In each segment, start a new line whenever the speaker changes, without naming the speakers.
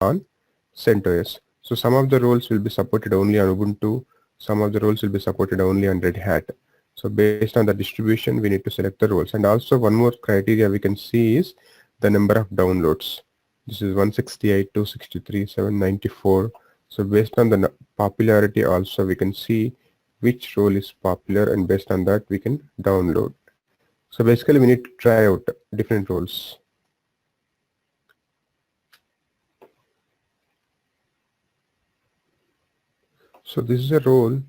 on CentOS. So some of the roles will be supported only on Ubuntu, some of the roles will be supported only on Red Hat. So based on the distribution, we need to select the roles. And also one more criteria we can see is the number of downloads. This is 168, 263, 794. So based on the popularity also we can see which role is popular, and based on that we can download. So basically we need to try out different roles. So this is a role.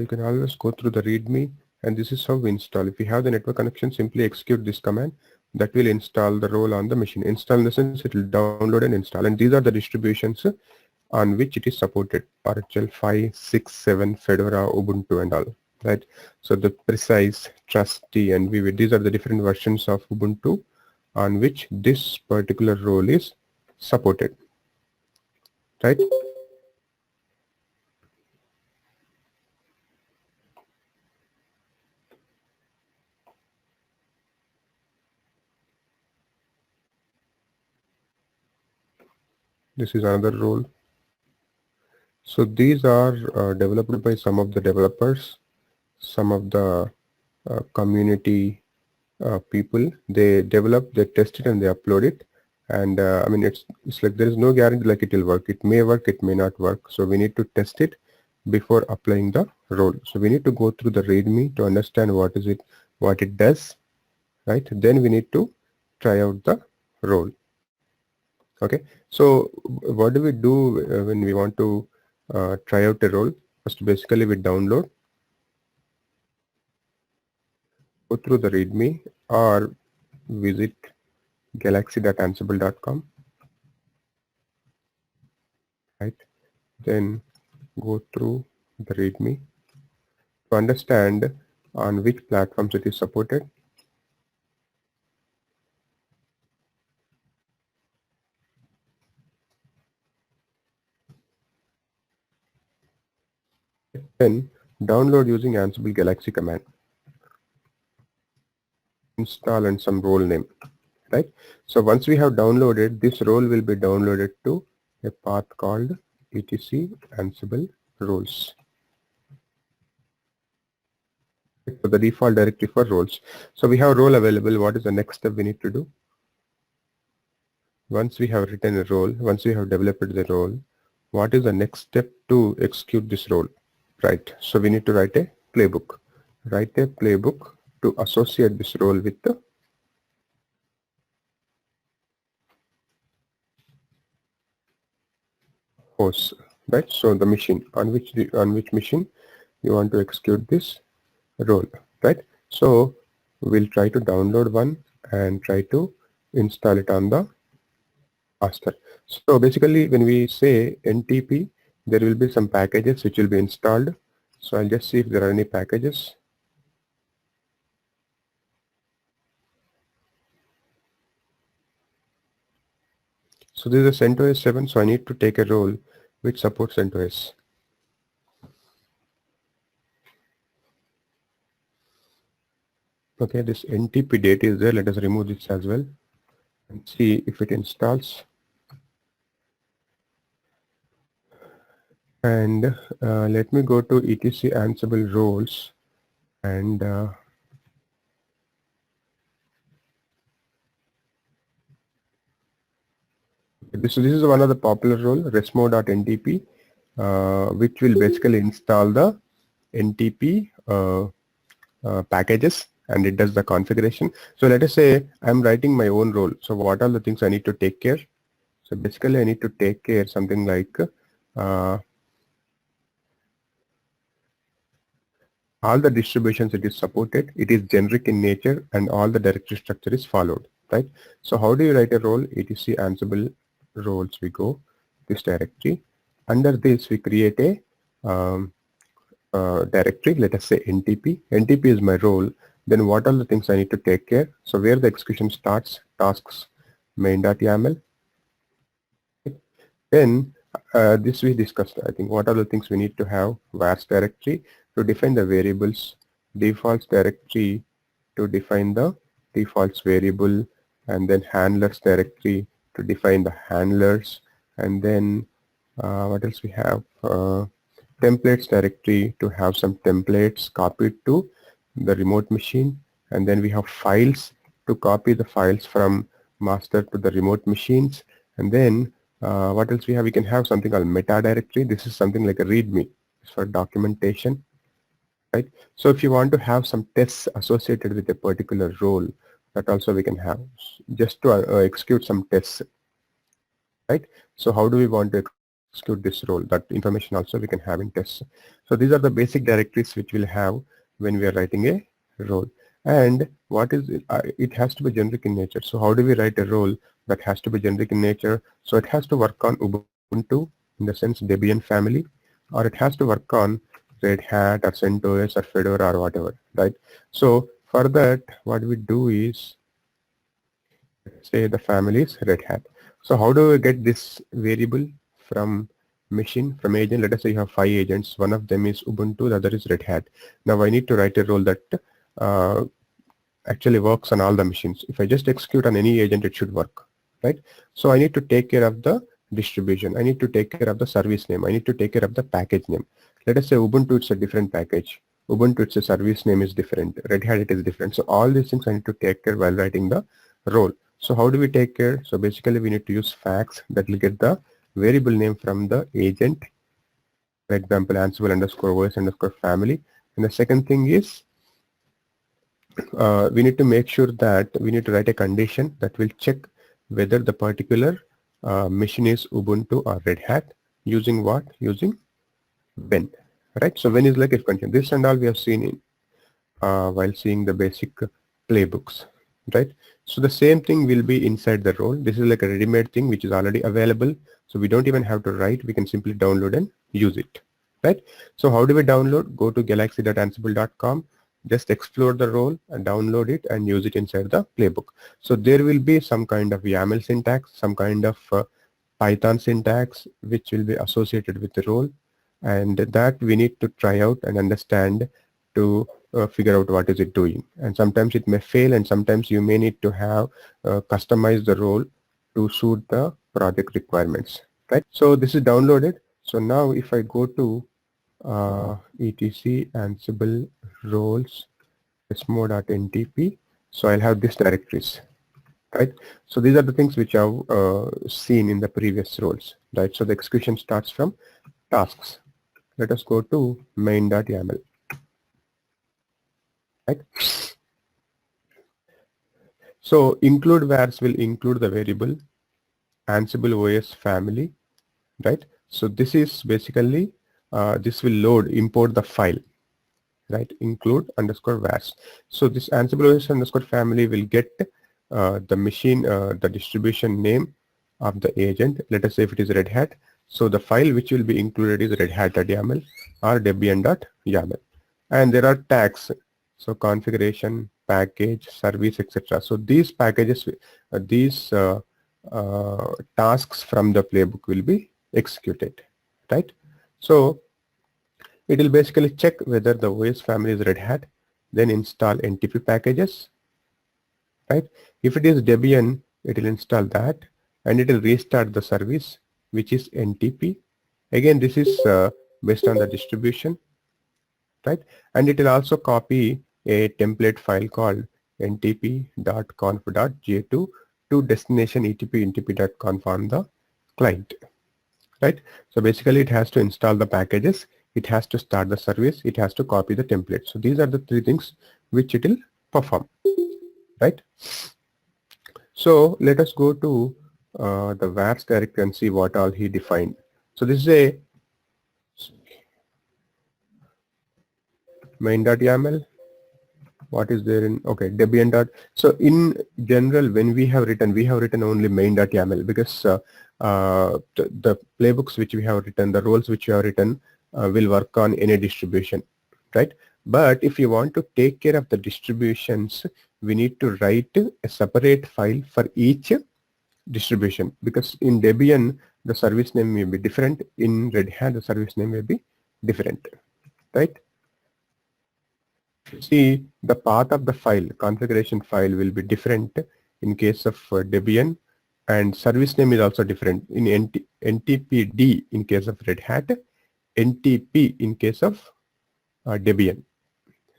You can always go through the README, and this is how we install. If you have the network connection, simply execute this command. That will install the role on the machine. Install in the sense it will download and install. And these are the distributions on which it is supported: RHEL 5, 6, 7, Fedora, Ubuntu, and all. Right. So the Precise, Trusty, and Vivid. These are the different versions of Ubuntu on which this particular role is supported. Right. This is another role. So these are developed by some of the developers, some of the community people. They develop, they test it, and they upload it. And I mean, it's like there is no guarantee like it will work. It may work, it may not work. So we need to test it before applying the role. So we need to go through the README to understand what is it, what it does, right? Then we need to try out the role. Okay. So what do we do when we want to try out a role? First, basically we download, go through the README, or visit galaxy.ansible.com, right? Then go through the README to understand on which platforms it is supported. Then download using Ansible Galaxy command. Install and some role name, right? So once we have downloaded, this role will be downloaded to a path called etc Ansible roles. So the default directory for roles. So we have role available. What is the next step we need to do? Once we have written a role, once we have developed the role, what is the next step to execute this role? Right. So we need to write a playbook. Write a playbook to associate this role with the host. Right. So the machine on which machine you want to execute this role. Right. So we'll try to download one and try to install it on the master. So basically when we say NTP, there will be some packages which will be installed. So I'll just see if there are any packages. So this is a CentOS 7, so I need to take a role which supports CentOS. Okay, this NTP date is there. Let us remove this as well and see if it installs. And let me go to etc Ansible roles, and this is one of the popular role, resmo.ntp, which will basically install the NTP packages, and it does the configuration. So let us say I'm writing my own role. So what are the things I need to take care? So basically I need to take care something like all the distributions it is supported, it is generic in nature, and all the directory structure is followed, right? So how do you write a role? etc Ansible roles, we go this directory. Under this we create a directory, let us say NTP. NTP is my role. Then what are the things I need to take care? So where the execution starts, tasks, main.yaml. Then this we discussed, I think, what are the things we need to have? Vars directory to define the variables, defaults directory to define the defaults variable, and then handlers directory to define the handlers, and then what else we have? Templates directory to have some templates copied to the remote machine, and then we have files to copy the files from master to the remote machines, and then what else we have? We can have something called meta directory. This is something like a readme. It's for documentation, right? So if you want to have some tests associated with a particular role, that also we can have just to execute some tests, right? So how do we want to execute this role? That information also we can have in tests. So these are the basic directories which we'll have when we are writing a role. And what is it? It has to be generic in nature. So how do we write a role that has to be generic in nature? So it has to work on Ubuntu, in the sense Debian family, or it has to work on Red Hat or CentOS or Fedora or whatever, right? So for that, what we do is, let's say the family is Red Hat. So how do we get this variable from machine, from agent? Let us say you have 5 agents. One of them is Ubuntu, the other is Red Hat. Now I need to write a role that actually works on all the machines. If I just execute on any agent, it should work, right? So I need to take care of the distribution. I need to take care of the service name. I need to take care of the package name. Let us say Ubuntu, it's a different package. Ubuntu, it's a service name is different. Red Hat, it is different. So all these things I need to take care while writing the role. So how do we take care? So basically we need to use facts that will get the variable name from the agent. For example, Ansible underscore OS underscore family. And the second thing is we need to make sure that we need to write a condition that will check whether the particular machine is Ubuntu or Red Hat using what? Using when, right? So when is like if condition. This and all we have seen in while seeing the basic playbooks, right? So the same thing will be inside the role. This is like a ready-made thing which is already available. So we don't even have to write. We can simply download and use it, right? So how do we download? Go to galaxy.ansible.com. Just explore the role and download it and use it inside the playbook. So there will be some kind of YAML syntax, some kind of Python syntax which will be associated with the role, and that we need to try out and understand to figure out what is it doing. And sometimes it may fail, and sometimes you may need to have customize the role to suit the project requirements, right? So this is downloaded. So now if I go to etc ansible roles smo.ntp, so I'll have these directories, right? So these are the things which I've seen in the previous roles, right? So the execution starts from tasks. Let us go to main.yaml, right? So include vars will include the variable Ansible OS family, right? So this is basically this will load, import the file, right? Include underscore vars. So this Ansible OS underscore family will get the machine, the distribution name of the agent. Let us say if it is Red Hat. So the file which will be included is redhat.yaml or debian.yaml. And there are tags. So configuration, package, service, etc. So these packages, these tasks from the playbook will be executed, right? So it will basically check whether the OS family is Red Hat, then install NTP packages, right? If it is Debian, it will install that, and it will restart the service, which is NTP. Again, this is based on the distribution, right? And it will also copy a template file called ntp.conf.j2 to destination etp.ntp.conf on the client, right? So basically it has to install the packages, it has to start the service, it has to copy the template. So these are the three things which it will perform, right? So let us go to the vars directory and see what all he defined. So this is a main.yaml. What is there in, okay, Debian dot. So in general, when we have written only main.yaml because the playbooks which we have written, the roles which we have written will work on any distribution, right? But if you want to take care of the distributions, we need to write a separate file for each distribution, because in Debian the service name may be different, in Red Hat the service name may be different, right? See, the path of the file, configuration file will be different in case of Debian and service name is also different in NTPD in case of Red Hat, NTP in case of Debian,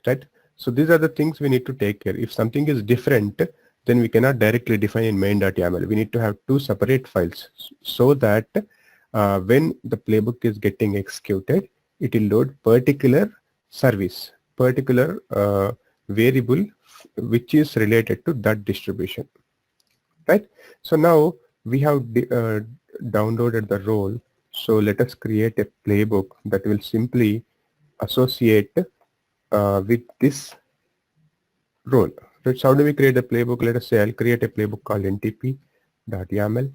right? So these are the things we need to take care. If something is different, then we cannot directly define in main.yaml. We need to have two separate files so that when the playbook is getting executed, it will load particular service, particular variable which is related to that distribution, right? So now we have downloaded the role. So let us create a playbook that will simply associate with this role. Right? So how do we create a playbook? Let us say I'll create a playbook called ntp.yaml.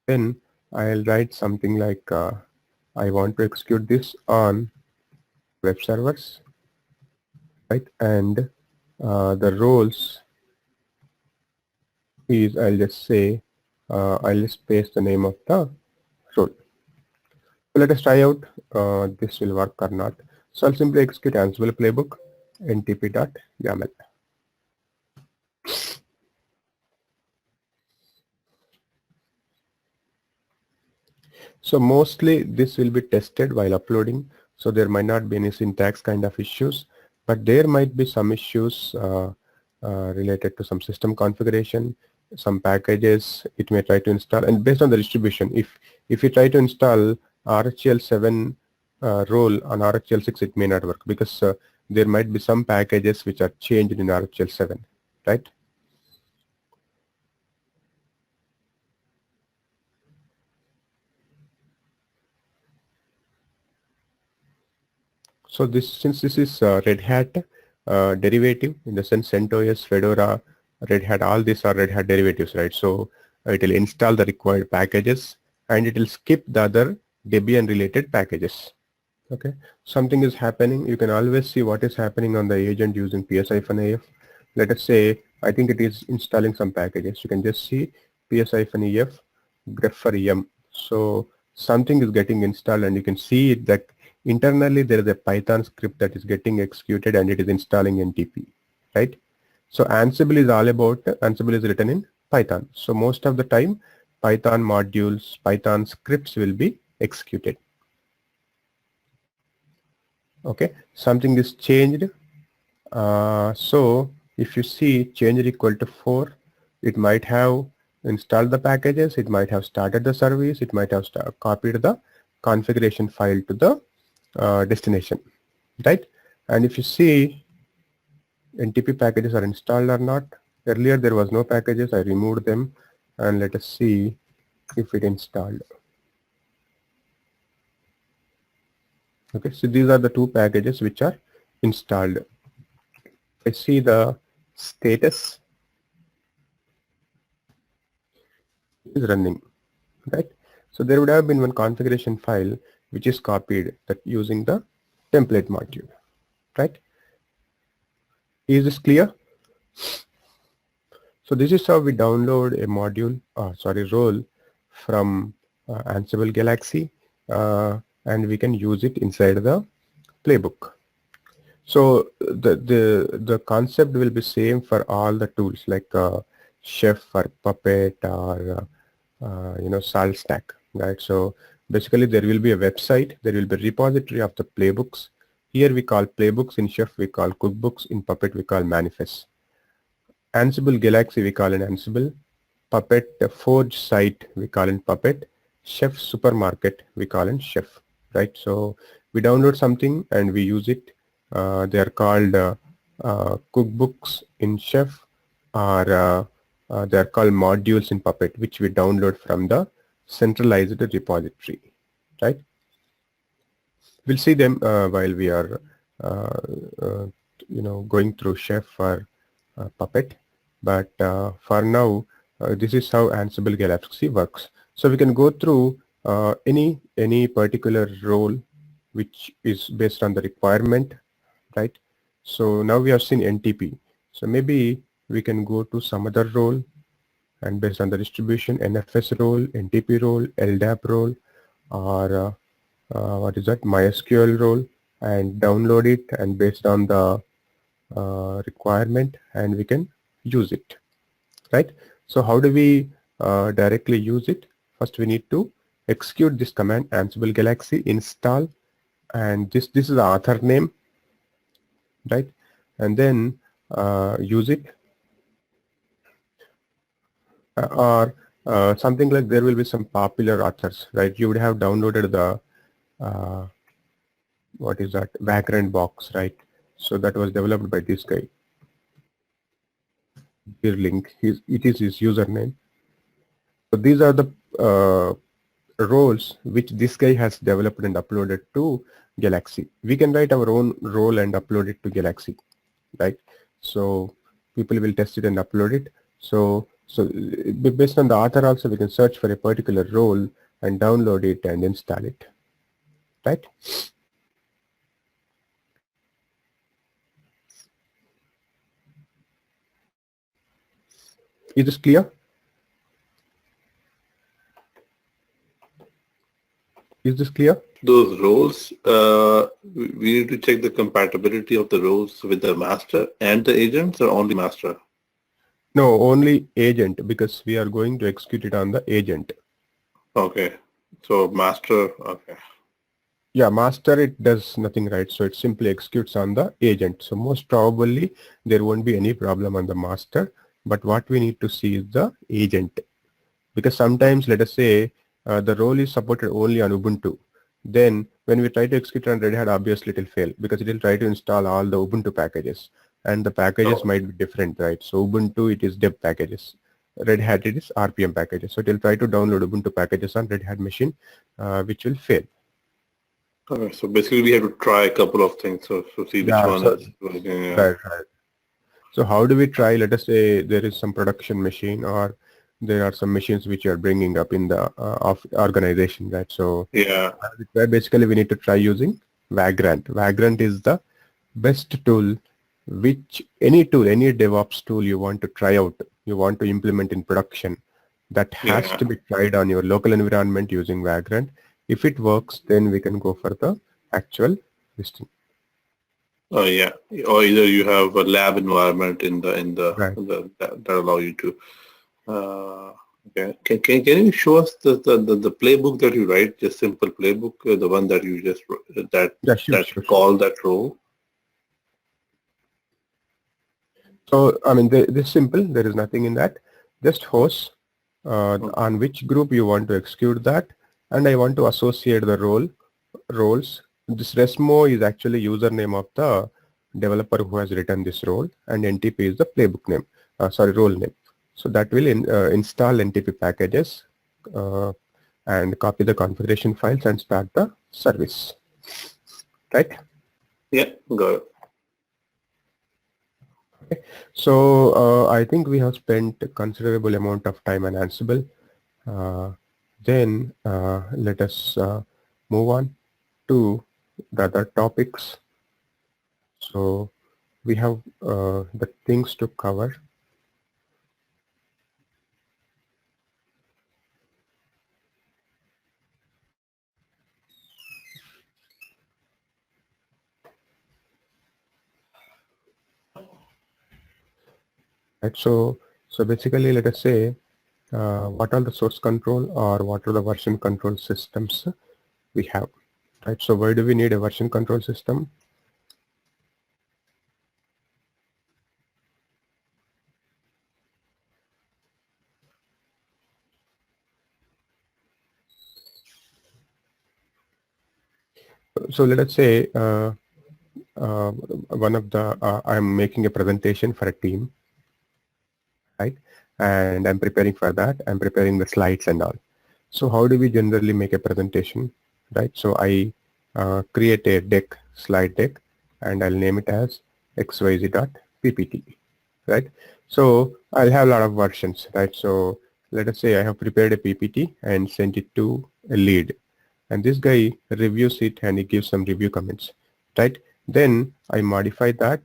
Then I'll write something like I want to execute this on web servers, right? And the roles is, I'll just say, I'll just paste the name of the role. So let us try out this will work or not. So I'll simply execute Ansible playbook ntp.yaml. So mostly this will be tested while uploading. So there might not be any syntax kind of issues, but there might be some issues related to some system configuration, some packages it may try to install, and based on the distribution. If you try to install RHEL7 role on RHEL6, it may not work because there might be some packages which are changed in RHEL7, right? So this, since this is Red Hat derivative, in the sense CentOS, Fedora, Red Hat, all these are Red Hat derivatives, right? So it will install the required packages and it will skip the other Debian related packages. Okay, something is happening. You can always see what is happening on the agent using ps-ef. Let us say, I think it is installing some packages. You can just see ps-ef grep for em. So something is getting installed and you can see that internally there is a Python script that is getting executed and it is installing NTP, right? So Ansible is all about, Ansible is written in Python. So most of the time Python modules, Python scripts will be executed. Okay, something is changed. So if you see change equal to 4, it might have installed the packages, it might have started the service, it might have copied the configuration file to the destination, right? And if you see NTP packages are installed or not, earlier there was no packages, I removed them, and let us see if it installed. Okay, so these are the two packages which are installed. I see the status is running, right? So there would have been one configuration file which is copied that using the template module, right? Is this clear? So this is how we download a module, role from Ansible Galaxy, and we can use it inside the playbook. So the concept will be same for all the tools like Chef or Puppet or SaltStack, right? So basically there will be a website, there will be a repository of the playbooks. Here we call playbooks, in Chef we call cookbooks, in Puppet we call manifests. Ansible Galaxy we call in Ansible, Puppet Forge site we call in Puppet, Chef Supermarket we call in Chef, right? So we download something and we use it. They are called cookbooks in Chef, or they are called modules in Puppet, which we download from the centralized repository, right? We'll see them while we are going through Chef or Puppet, but for now this is how Ansible Galaxy works. So we can go through any particular role which is based on the requirement, right? So now we have seen NTP, so maybe we can go to some other role, and based on the distribution, NFS role, NTP role, LDAP role, or what is that, MySQL role, and download it, and based on the requirement, and we can use it, right? So how do we directly use it? First, we need to execute this command Ansible Galaxy install, and this is the author name, right? And then use it, or something like there will be some popular authors, right? You would have downloaded the what is that, Vagrant box, right? So that was developed by this guy, Birling. It is his username. So these are the roles which this guy has developed and uploaded to Galaxy. We can write our own role and upload it to Galaxy, right? So people will test it and upload it. So based on the author also, we can search for a particular role and download it and install it, right? Is this clear? Is this clear?
Those roles, we need to check the compatibility of the roles with the master and the agents, or only master?
No, only agent, because we are going to execute it on the agent.
Okay. So master, okay.
Yeah, master, it does nothing, right? So it simply executes on the agent. So most probably there won't be any problem on the master, but what we need to see is the agent. Because sometimes, let us say, the role is supported only on Ubuntu. Then when we try to execute on Red Hat, obviously it will fail because it will try to install all the Ubuntu packages, and the packages
Oh.
might be different, right? So Ubuntu, it is deb packages. Red Hat, it is RPM packages. So it will try to download Ubuntu packages on Red Hat machine, which will fail.
Okay, so basically we have to try a couple of things, so see which one
So,
is working. Yeah.
right. So how do we try? Let us say there is some production machine, or there are some machines which you are bringing up in the of organization, right? So
Yeah.
basically we need to try using Vagrant. Vagrant is the best tool, which any tool, any DevOps tool you want to try out, you want to implement in production, that has
Yeah.
to be tried on your local environment using Vagrant. If it works, then we can go for the actual listing.
Oh yeah. Or either you have a lab environment in the
Right.
that allow you to. Okay. Can you show us the playbook that you write? Just simple playbook, the one that you just that
Yeah, sure.
call that role.
So, I mean, this is simple. There is nothing in that. Just host on which group you want to execute that, and I want to associate the roles. This resmo is actually username of the developer who has written this role, and NTP is the playbook name. Sorry, role name. So that will install NTP packages and copy the configuration files and start the service. Right?
Yeah, got it.
So I think we have spent a considerable amount of time on Ansible. Then let us move on to the other topics. So we have the things to cover. Right. So basically, let us say what are the source control or what are the version control systems we have. Right. So why do we need a version control system? So let us say one of the I'm making a presentation for a team, right? And I'm preparing for that. I'm preparing the slides and all. So how do we generally make a presentation, right? So I create a deck, slide deck, and I'll name it as xyz.ppt, right? So I'll have a lot of versions, right? So let us say I have prepared a PPT and sent it to a lead, and this guy reviews it and he gives some review comments, right? Then I modify that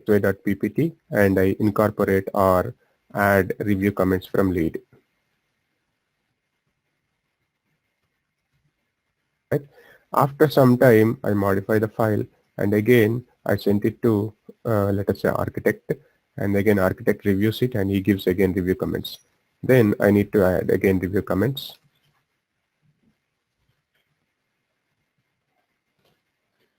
xy.ppt and I incorporate or add review comments from lead. Right? After some time, I modify the file and again I sent it to let us say architect, and again architect reviews it and he gives again review comments. Then I need to add again review comments.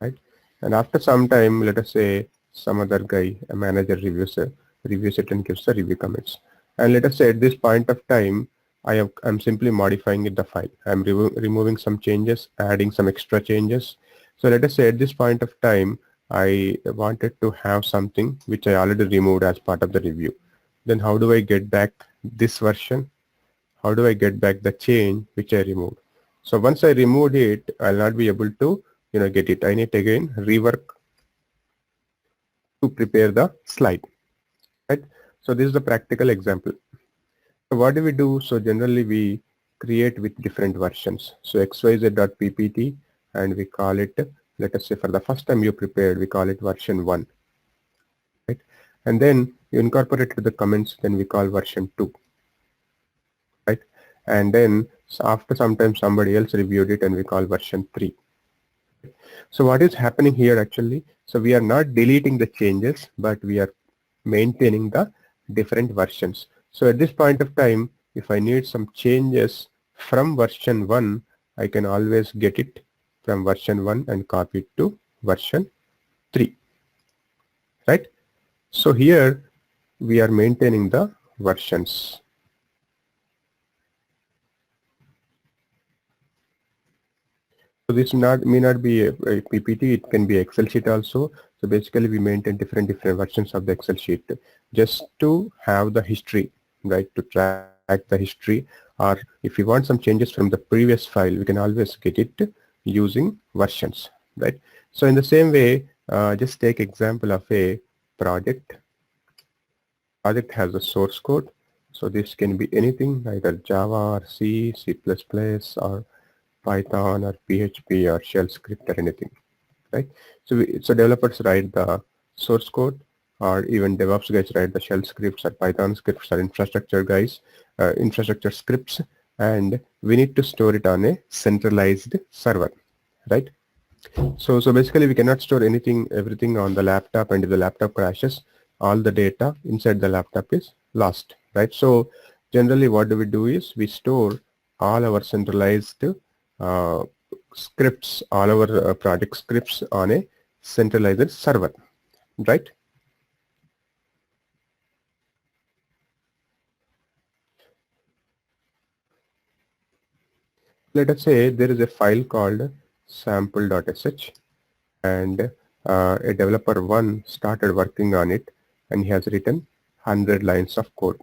Right? And after some time, let us say some other guy, a manager reviews it and gives the review comments. And let us say at this point of time, I'm simply modifying the file. I'm removing some changes, adding some extra changes. So let us say at this point of time, I wanted to have something which I already removed as part of the review. Then how do I get back this version? How do I get back the change which I removed? So once I removed it, I'll not be able to, get it. I need to again rework to prepare the slide, right? So this is the practical example. So what do we do? So generally we create with different versions. So xyz.ppt and we call it, let us say for the first time you prepared, we call it version 1, right? And then you incorporate it to the comments, then we call version 2, right? And then after some time somebody else reviewed it and we call version 3. So what is happening here actually? So we are not deleting the changes, but we are maintaining the different versions. So at this point of time, if I need some changes from version 1, I can always get it from version 1 and copy it to version 3, right? So here we are maintaining the versions. So this may not be a PPT, it can be Excel sheet also. So basically we maintain different versions of the Excel sheet just to have the history, right, to track the history, or if you want some changes from the previous file, we can always get it using versions, right? So in the same way, just take example of a project. Project has a source code. So this can be anything, either Java or C, C++ or Python or PHP or shell script or anything, right? So developers write the source code, or even DevOps guys write the shell scripts or Python scripts or infrastructure scripts, and we need to store it on a centralized server, right? So basically we cannot store everything on the laptop, and if the laptop crashes, all the data inside the laptop is lost, right? So generally what do we do is we store all our centralized scripts, all our project scripts on a centralized server, right? Let us say there is a file called sample.sh, and a developer 1 started working on it and he has written 100 lines of code,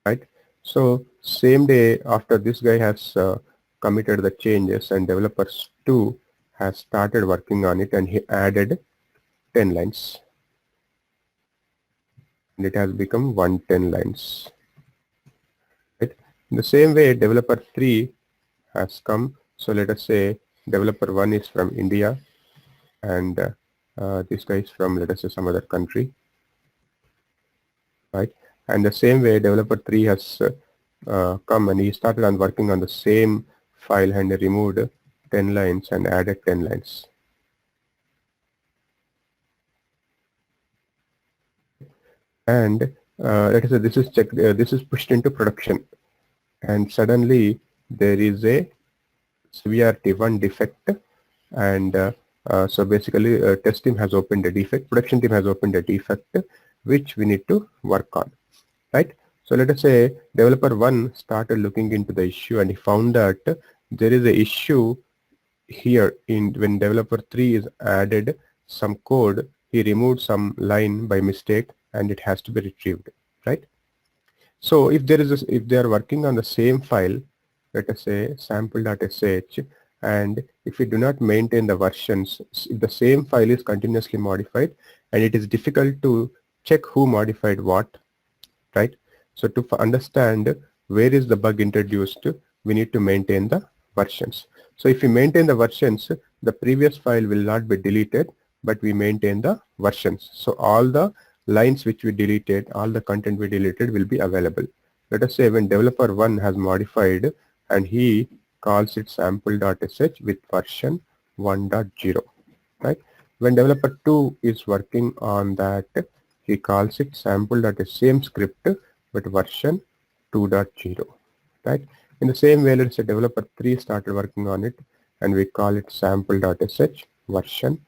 right? So same day after this guy has committed the changes, and developers 2 has started working on it and he added 10 lines and it has become 110 lines, right? In the same way developer 3 has come. So let us say developer 1 is from India and this guy is from, let us say, some other country, right? And the same way developer 3 has come and he started on working on the same file and removed 10 lines and added 10 lines. And let us say this is checked, this is pushed into production, and suddenly there is a severity 1 defect, and so basically test team has opened a defect, production team has opened a defect which we need to work on, right? So let us say developer 1 started looking into the issue and he found that there is a issue here when developer 3 is added some code, he removed some line by mistake and it has to be retrieved, right? So if they are working on the same file, let us say sample.sh, and if we do not maintain the versions, if the same file is continuously modified and it is difficult to check who modified what, right? So to understand where is the bug introduced, we need to maintain the versions. So if we maintain the versions, the previous file will not be deleted, but we maintain the versions. So all the lines which we deleted, all the content we deleted will be available. Let us say when developer 1 has modified and he calls it sample.sh with version 1.0, right? when developer 2 is working on that, he calls it sample.same script but version 2.0, right? In the same way, let's say developer 3 started working on it and we call it sample.sh version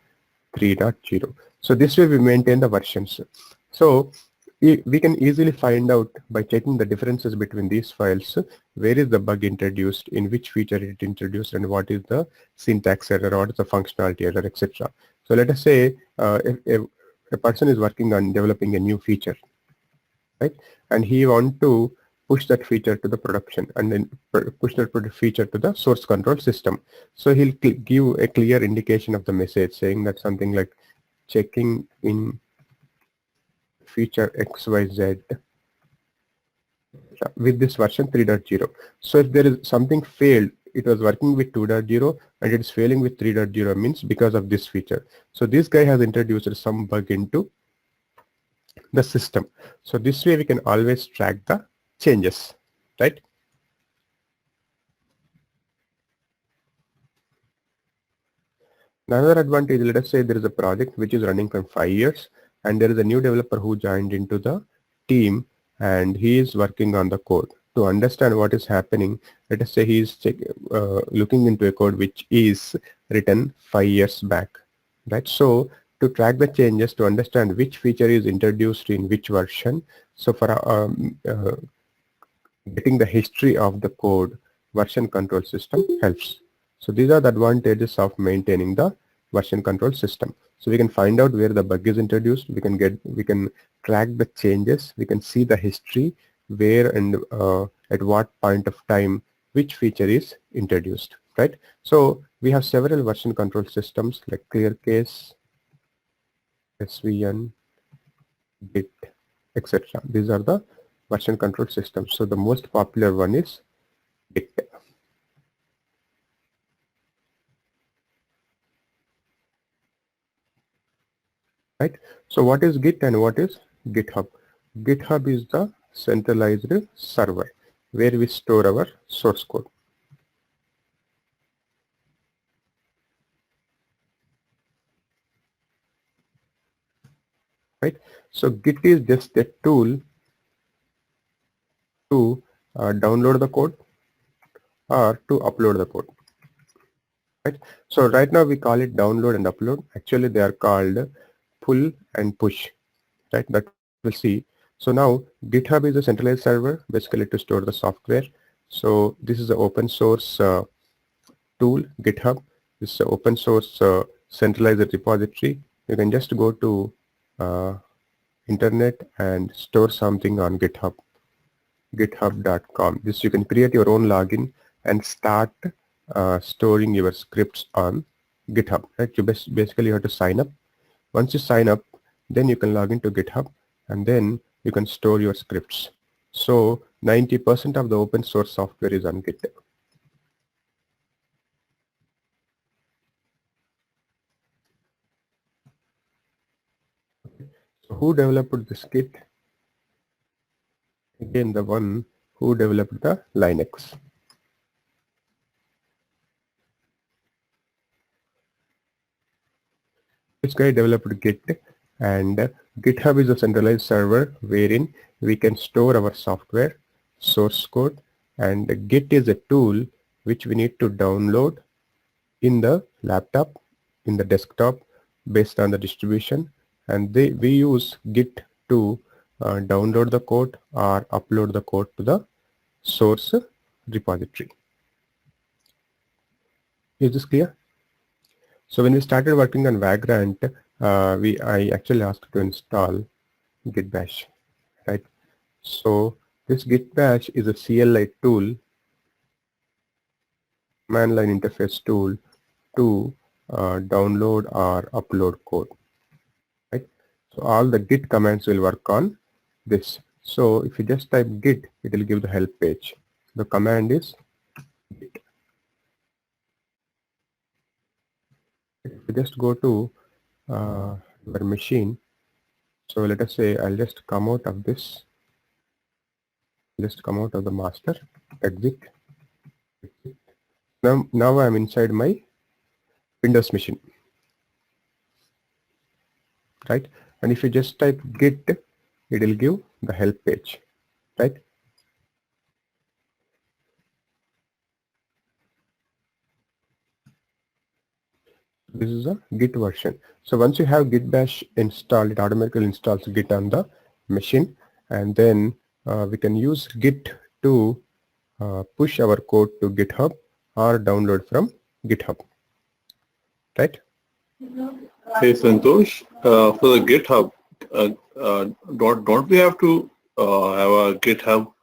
3.0. So this way we maintain the versions. So we can easily find out by checking the differences between these files, where is the bug introduced, in which feature it introduced, and what is the syntax error, what is the functionality error, etc. So let us say if a person is working on developing a new feature, right? And he want to push that feature to the production and then push that feature to the source control system. So he'll give a clear indication of the message saying that something like checking in feature XYZ with this version 3.0. So if there is something failed, it was working with 2.0 and it is failing with 3.0 means because of this feature. So this guy has introduced some bug into the system. So this way we can always track the changes, right? Another advantage, let us say there is a project which is running from 5 years and there is a new developer who joined into the team and he is working on the code. To understand what is happening, let us say he is looking into a code which is written 5 years back, right? So to track the changes, to understand which feature is introduced in which version, so for getting the history of the code, version control system helps. So these are the advantages of maintaining the version control system. So we can find out where the bug is introduced. We can track the changes. We can see the history, where and at what point of time which feature is introduced, right? So we have several version control systems like ClearCase, SVN, Git, etc. These are the version control systems. So the most popular one is Git. Right. So what is Git and what is GitHub? GitHub is the centralized server where we store our source code. Right. So Git is just a tool to download the code or to upload the code. Right. So right now we call it download and upload. Actually they are called pull and push. Right. That we'll see. So now GitHub is a centralized server basically to store the software. So this is an open source tool. GitHub is an open source centralized repository. You can just go to internet and store something on GitHub, github.com. This you can create your own login and start storing your scripts on GitHub. Right? You basically have to sign up. Once you sign up, then you can log into GitHub and then you can store your scripts. So 90% of the open source software is on GitHub. So who developed this Git? Again, the one who developed the Linux. This guy developed Git, and GitHub is a centralized server wherein we can store our software, source code, and Git is a tool which we need to download in the laptop, in the desktop based on the distribution, and we use Git to download the code or upload the code to the source repository. Is this clear? So when we started working on Vagrant, I actually asked to install Git Bash, right? So this Git Bash is a CLI tool, command line interface tool to download or upload code, right? So all the Git commands will work on this. So if you just type Git, it will give the help page. The command is Git. If you just go to your machine, so let us say I'll just come out of this, just come out of the master, exit. Now I'm inside my Windows machine. right? And if you just type git, it will give the help page, right? This is a git version. So once you have git bash installed, it automatically installs git on the machine, and then we can use git to push our code to GitHub or download from GitHub, right?
Hey Santosh, for the GitHub, don't we have to have a GitHub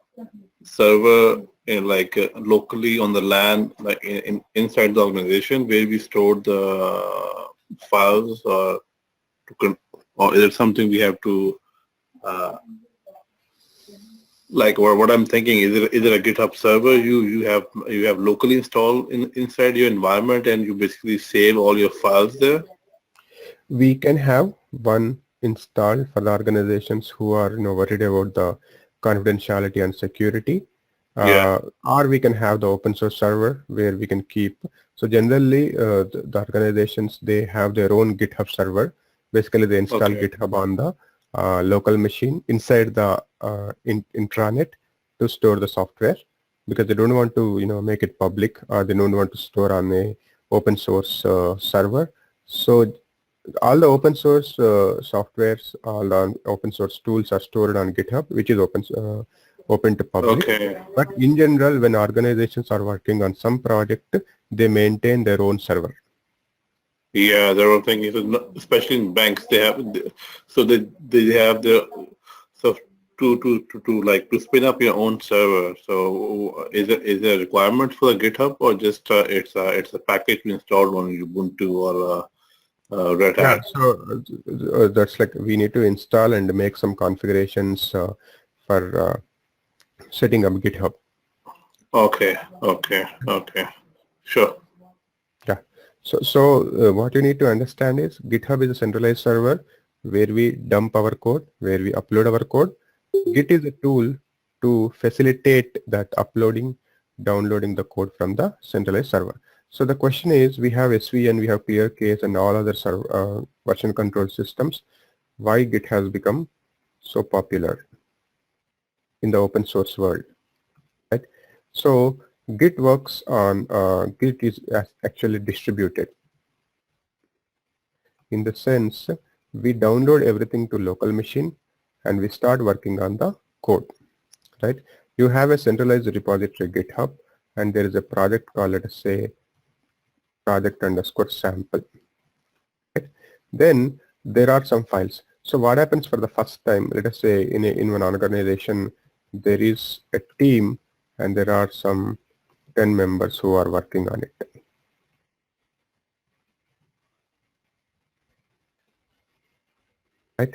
server in locally on the LAN, like inside the organization where we store the files, or is it something we have to or what I'm thinking is it a GitHub server you have locally installed inside your environment and you basically save all your files there?
We can have one installed for the organizations who are worried about the confidentiality and security.
Yeah.
Or we can have the open source server where we can keep. So generally, the organizations, they have their own GitHub server. Basically, they install
Okay.
GitHub on the local machine inside the intranet to store the software, because they don't want to make it public, or they don't want to store on a open source server. So all the open source softwares, all the open source tools are stored on GitHub, which is open to public.
Okay.
But in general, when organizations are working on some project, they maintain their own server.
Yeah, the whole thing is, especially in banks, they have, so they have the, so to spin up your own server. So is there a requirement for the GitHub, or just it's a package installed on Ubuntu or Red Hat?
Yeah, so that's like we need to install and make some configurations for setting up GitHub.
Okay, sure.
Yeah. So what you need to understand is GitHub is a centralized server where we dump our code, where we upload our code. Git is a tool to facilitate that uploading, downloading the code from the centralized server. So the question is, we have SVN, we have ClearCase and all other version control systems. Why Git has become so popular in the open source world, right? So Git works on, Git is actually distributed. In the sense, we download everything to local machine and we start working on the code, right? You have a centralized repository GitHub, and there is a project called, let us say, project_sample. Right? Then there are some files. So what happens for the first time, let us say in one organization, there is a team and there are some 10 members who are working on it. Right?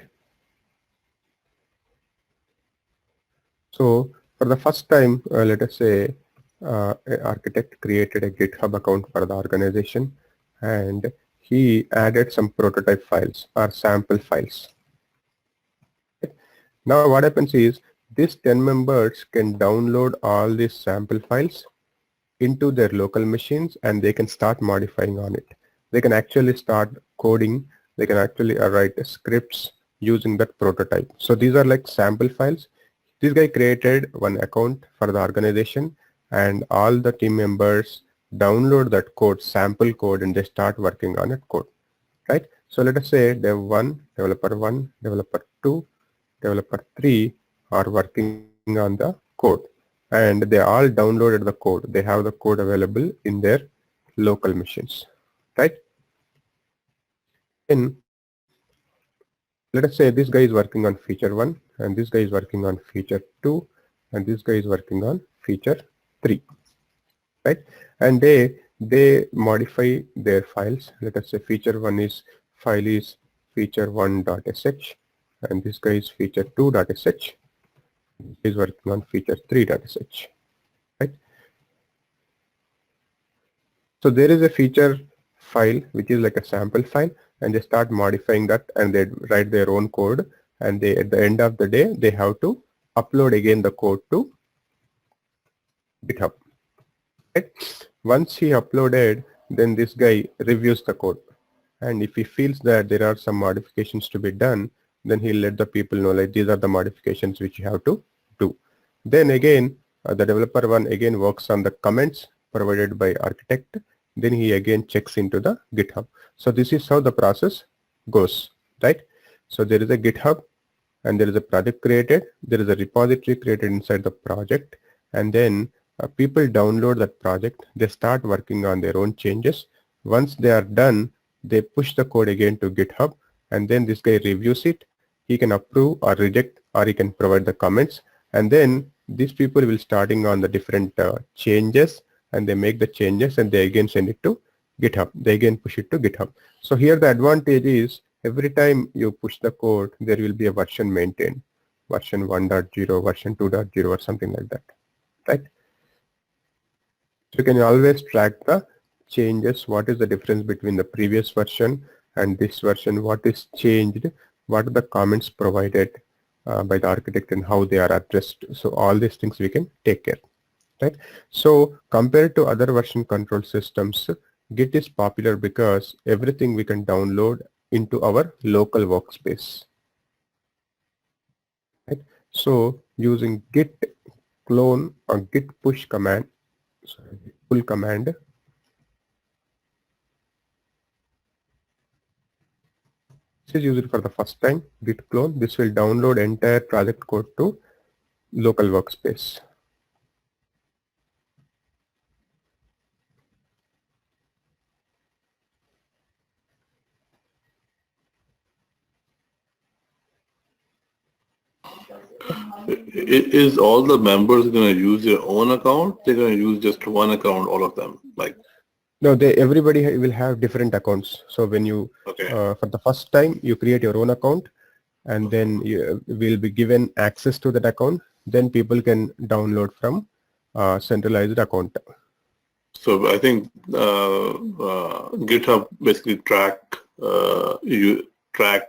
So for the first time, let us say an architect created a GitHub account for the organization, and he added some prototype files or sample files. Now what happens is these 10 members can download all these sample files into their local machines, and they can start modifying on it. They can actually start coding. They can actually write scripts using that prototype. So these are like sample files. This guy created one account for the organization, and all the team members download that code, sample code, and they start working on that code, right? So let us say dev1, developer1, developer2, developer3 are working on the code, and they all downloaded the code. They have the code available in their local machines, right? Then let us say this guy is working on feature 1, and this guy is working on feature 2, and this guy is working on feature 3, right? And they modify their files. Let us say feature 1 is file is feature1.sh, and this guy is feature2.sh. Is working on feature3.sh, right? So there is a feature file which is like a sample file, and they start modifying that and they write their own code, and they at the end of the day they have to upload again the code to GitHub, right? Once he uploaded, then this guy reviews the code, and if he feels that there are some modifications to be done, then he'll let the people know like these are the modifications which you have to do. Then again, the developer one again works on the comments provided by architect. Then he again checks into the GitHub. So this is how the process goes, right? So there is a GitHub and there is a project created. There is a repository created inside the project, and then people download that project. They start working on their own changes. Once they are done, they push the code again to GitHub, and then this guy reviews it. He can approve or reject, or he can provide the comments, and then these people will starting on the different changes, and they make the changes and they again send it to GitHub. They again push it to GitHub. So here the advantage is every time you push the code, there will be a version maintained, version 1.0, version 2.0 or something like that, right? So you can always track the changes. What is the difference between the previous version and this version? What is changed? What are the comments provided by the architect and how they are addressed? So all these things we can take care, right? So compared to other version control systems, Git is popular because everything we can download into our local workspace, right? So using git clone or git push command, pull command, this is used for the first time. Git clone, this will download entire project code to local workspace.
Is all the members going to use their own account? They're going to use just one account, all of them, like?
No, everybody will have different accounts. So when you,
Okay.
for the first time, you create your own account, and then you will be given access to that account. Then people can download from centralized account.
So I think GitHub basically track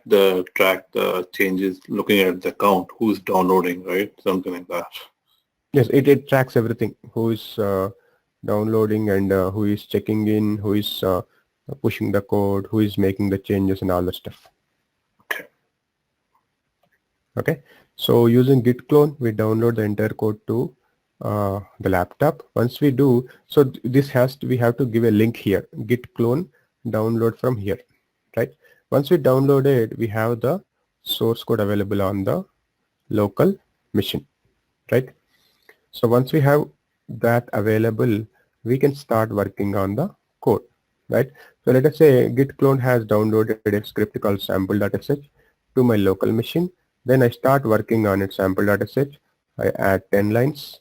the changes looking at the account, who's downloading, right? Something like that.
Yes, it tracks everything. Who is downloading and who is checking in, who is pushing the code, who is making the changes and all that stuff.
Okay.
Okay. So using git clone, we download the entire code to the laptop. Once we do, so we have to give a link here, git clone download from here, right? Once we download it, we have the source code available on the local machine, right? So once we have that available, we can start working on the code, right? So let us say git clone has downloaded a script called sample.sh to my local machine. Then I start working on it, sample.sh. I add 10 lines.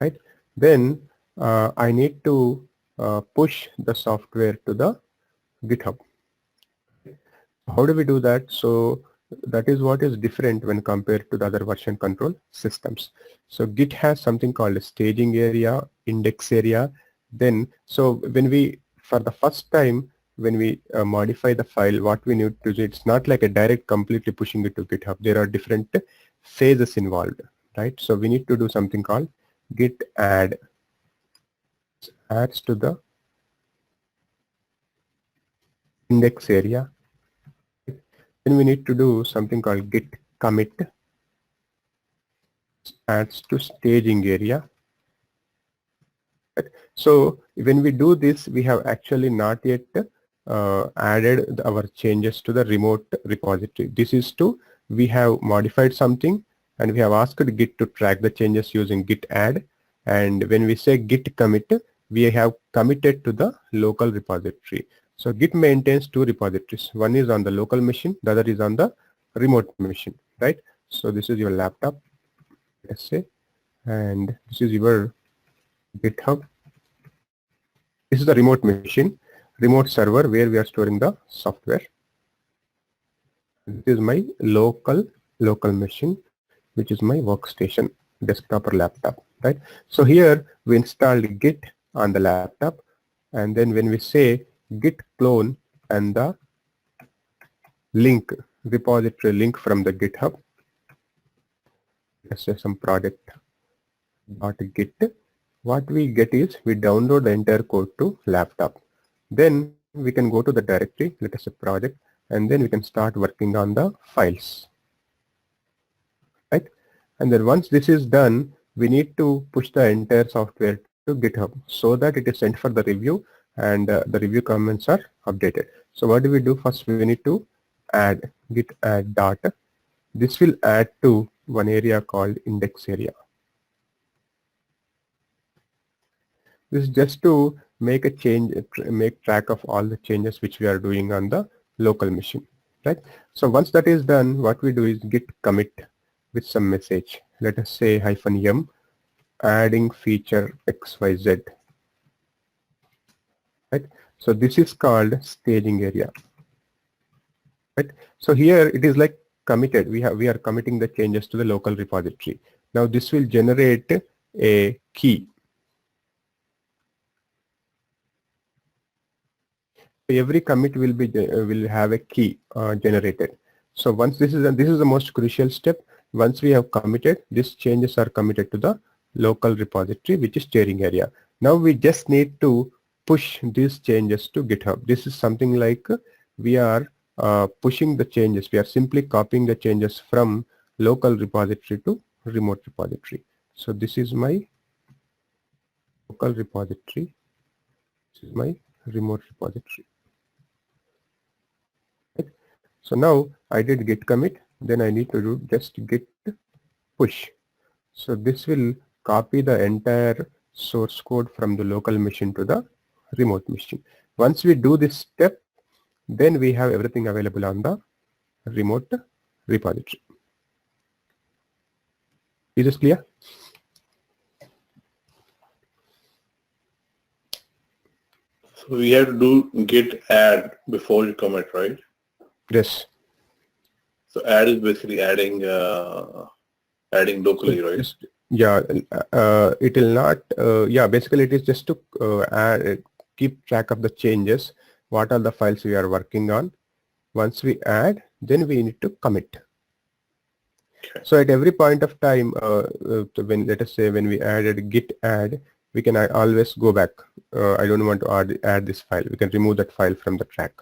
Right? Then I need to push the software to the GitHub. How do we do that? So that is what is different when compared to the other version control systems. So Git has something called a staging area, index area. Then, so when we, for the first time, when we modify the file, what we need to do, it's not like a direct completely pushing it to GitHub. There are different phases involved, right? So we need to do something called git add, adds to the index area. Then we need to do something called git commit, adds to staging area. So when we do this, we have actually not yet added our changes to the remote repository. This is to, we have modified something and we have asked Git to track the changes using git add. And when we say git commit, we have committed to the local repository. So Git maintains two repositories. One is on the local machine, the other is on the remote machine, right? So this is your laptop, let's say, and this is your GitHub. This is the remote machine, remote server where we are storing the software. This is my local machine, which is my workstation, desktop or laptop, right? So here we installed Git on the laptop, and then when we say git clone and the link, repository link from the GitHub, let's say some project.git, what we get is we download the entire code to laptop. Then we can go to the directory, let us say project, and then we can start working on the files, right? And then once this is done, we need to push the entire software to GitHub so that it is sent for the review and the review comments are updated. So what do we do? First, we need to add git add dot. This will add to one area called index area. This is just to make a change, make track of all the changes which we are doing on the local machine, right? So once that is done, what we do is git commit with some message. Let us say -m adding feature XYZ, right? So this is called staging area, right? So here it is like committed. We are committing the changes to the local repository. Now this will generate a key. Every commit will have a key generated. So once this is the most crucial step. Once we have committed, these changes are committed to the local repository, which is staging area. Now we just need to push these changes to GitHub. This is something like we are pushing the changes. We are simply copying the changes from local repository to remote repository. So this is my local repository. This is my remote repository. So now I did git commit, then I need to do just git push. So this will copy the entire source code from the local machine to the remote machine. Once we do this step, then we have everything available on the remote repository. Is this clear?
So we have to do git add before you commit, right?
Yes.
So add is basically adding adding locally, right?
Yeah, it will not. Yeah, basically it is just to keep track of the changes. What are the files we are working on? Once we add, then we need to commit.
Okay.
So at every point of time, when let us say when we added git add, we can always go back. I don't want to add this file. We can remove that file from the track.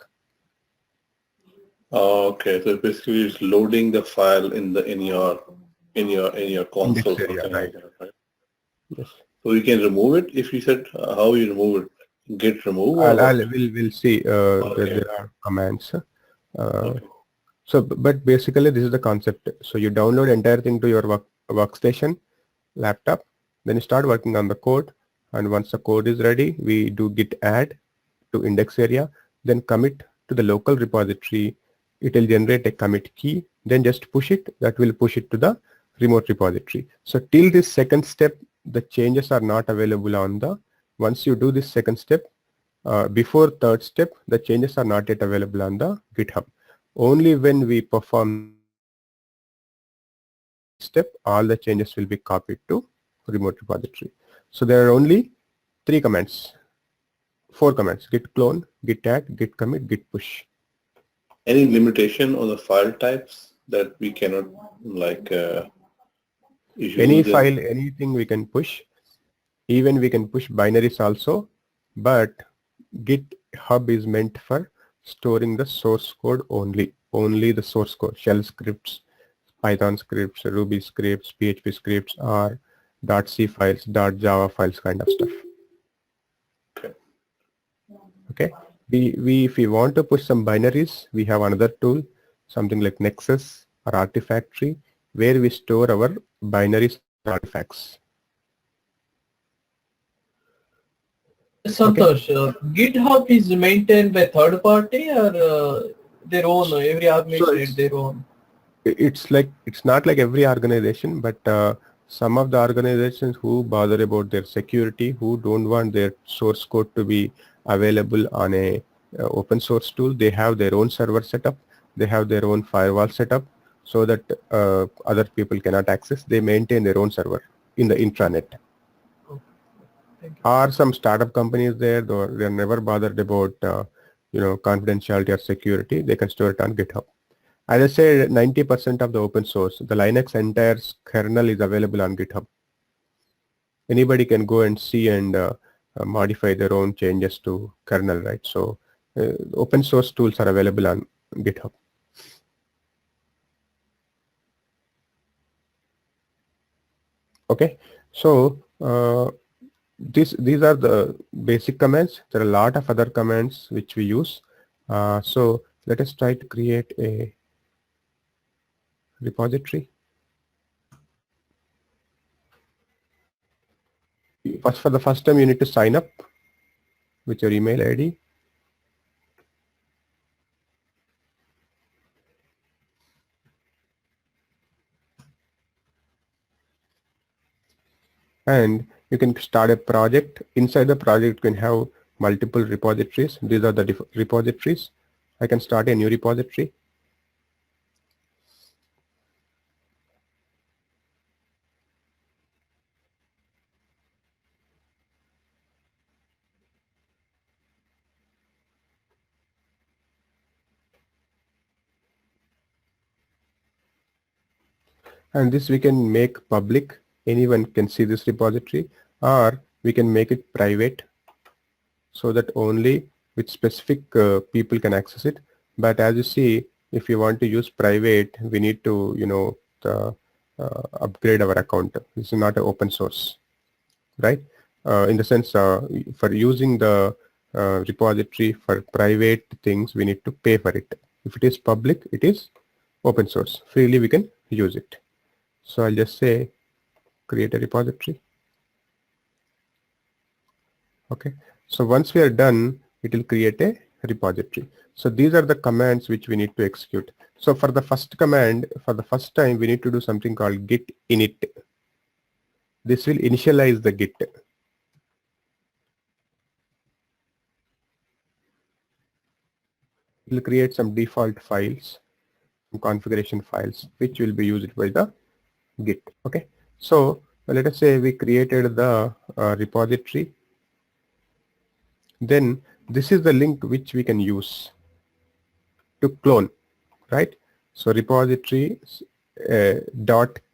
Okay, so basically it's loading the file in your console.
Area, right.
Like that, right?
Yes.
So you can remove it. If you said how you remove it, git remove.
We'll see.
Okay.
There are commands.
Okay.
So, but basically this is the concept. So you download entire thing to your workstation, laptop, then you start working on the code. And once the code is ready, we do git add to index area, then commit to the local repository. It will generate a commit key, then just push it. That will push it to the remote repository. So till this second step, the changes are not available on the, once you do this second step, before third step, the changes are not yet available on the GitHub. Only when we perform step, all the changes will be copied to remote repository. So there are only 4 commands: git clone, git add, git commit, git push.
Any limitation on the file types that we cannot like
any file, anything we can push. Even we can push binaries also, but GitHub is meant for storing the source code only the source code, shell scripts, Python scripts, Ruby scripts, PHP scripts, or .c files, .java files kind of stuff.
Okay.
Okay. If we want to push some binaries, we have another tool, something like Nexus or Artifactory, where we store our binaries artifacts.
Santosh, GitHub is maintained by third party or their own? Every organization has their own.
It's not like every organization, but some of the organizations who bother about their security, who don't want their source code to be available on a open source tool, they have their own server setup, they have their own firewall setup, so that other people cannot access. They maintain their own server in the intranet. Or some startup companies there, though they're never bothered about confidentiality or security. They can store it on GitHub. As I said, 90% of the open source, the Linux entire kernel is available on GitHub. anybody can go and see and modify their own changes to kernel, right? So open source tools are available on GitHub. Okay, so these are the basic commands. There are a lot of other commands which we use. So let us try to create a repository. For the first time, you need to sign up with your email ID. And you can start a project. Inside the project, you can have multiple repositories. These are the repositories. I can start a new repository. And this we can make public. Anyone can see this repository, or we can make it private so that only with specific people can access it. But as you see, if you want to use private, we need to, upgrade our account. This is not an open source, right? In the sense, for using the repository for private things, we need to pay for it. If it is public, it is open source. Freely we can use it. So I'll just say create a repository. Okay. So once we are done, it will create a repository. So these are the commands which we need to execute. So for the first command, for the first time, we need to do something called git init. This will initialize the git. It will create some default files, some configuration files, which will be used by the git. Okay. So let us say we created the repository. Then this is the link which we can use to clone, right? So repository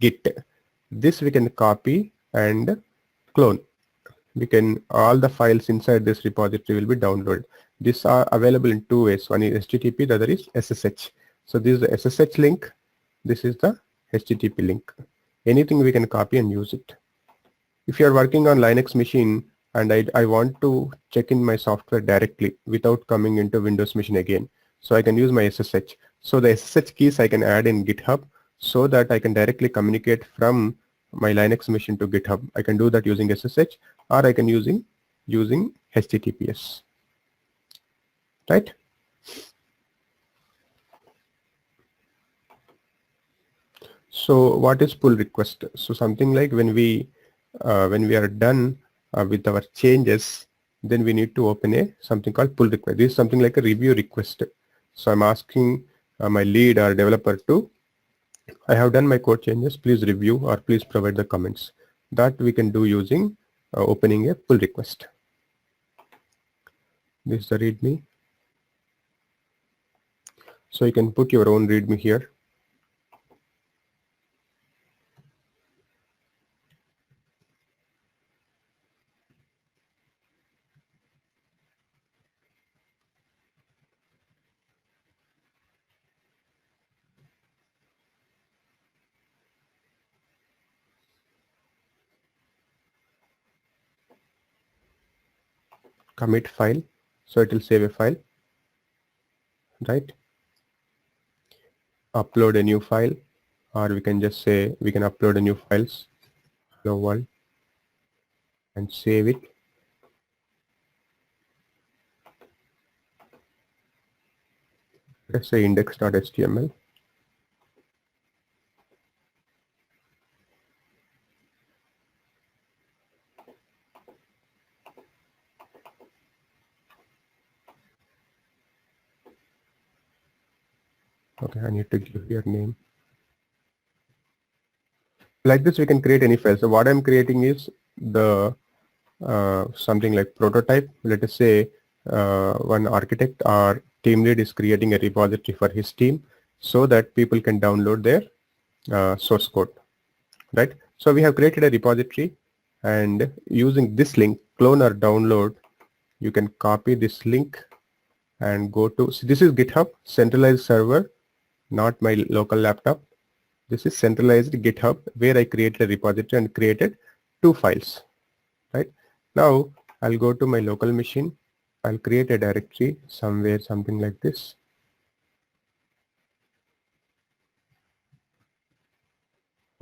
.git. This we can copy and clone. We can, all the files inside this repository will be downloaded. These are available in two ways. One is HTTP, the other is SSH. So this is the SSH link. This is the HTTP link. Anything we can copy and use it. If you are working on Linux machine and I want to check in my software directly without coming into Windows machine again, so I can use my SSH. So the SSH keys I can add in GitHub so that I can directly communicate from my Linux machine to GitHub. I can do that using SSH, or I can using HTTPS, right? So what is pull request? So something like when we are done with our changes, then we need to open something called pull request. This is something like a review request. So I'm asking my lead or developer to, I have done my code changes, please review or please provide the comments. That we can do using opening a pull request. This is the README. So you can put your own README here. Commit file, so it will save a file, right? Upload a new file, or we can just say we can upload a new files, hello world, and save it. Let's say index.html. Okay, I need to give your name. Like this, we can create any file. So what I'm creating is the something like prototype. Let us say one architect or team lead is creating a repository for his team so that people can download their source code, right? So we have created a repository. and using this link, clone or download, you can copy this link and go to, so this is GitHub centralized server, not my local laptop. This is centralized GitHub where I created a repository and created 2 files, right? Now I'll go to my local machine. I'll create a directory somewhere, something like this.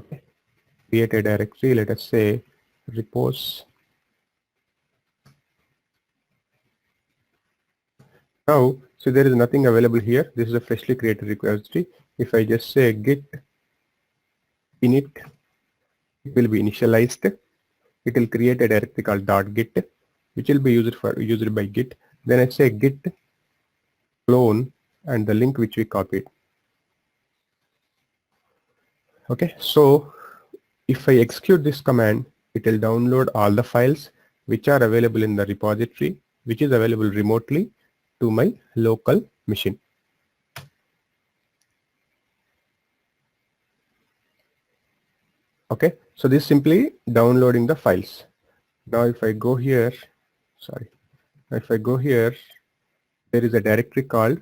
Okay. Create a directory, let us say repos. Now, so there is nothing available here. This is a freshly created repository. If I just say git init, it will be initialized. It will create a directory called .git, which will be used by Git. Then I say git clone and the link which we copied. Okay, so if I execute this command, it will download all the files which are available in the repository, which is available remotely to my local machine. Okay, so this is simply downloading the files. Now if I go here, if I go here, there is a directory called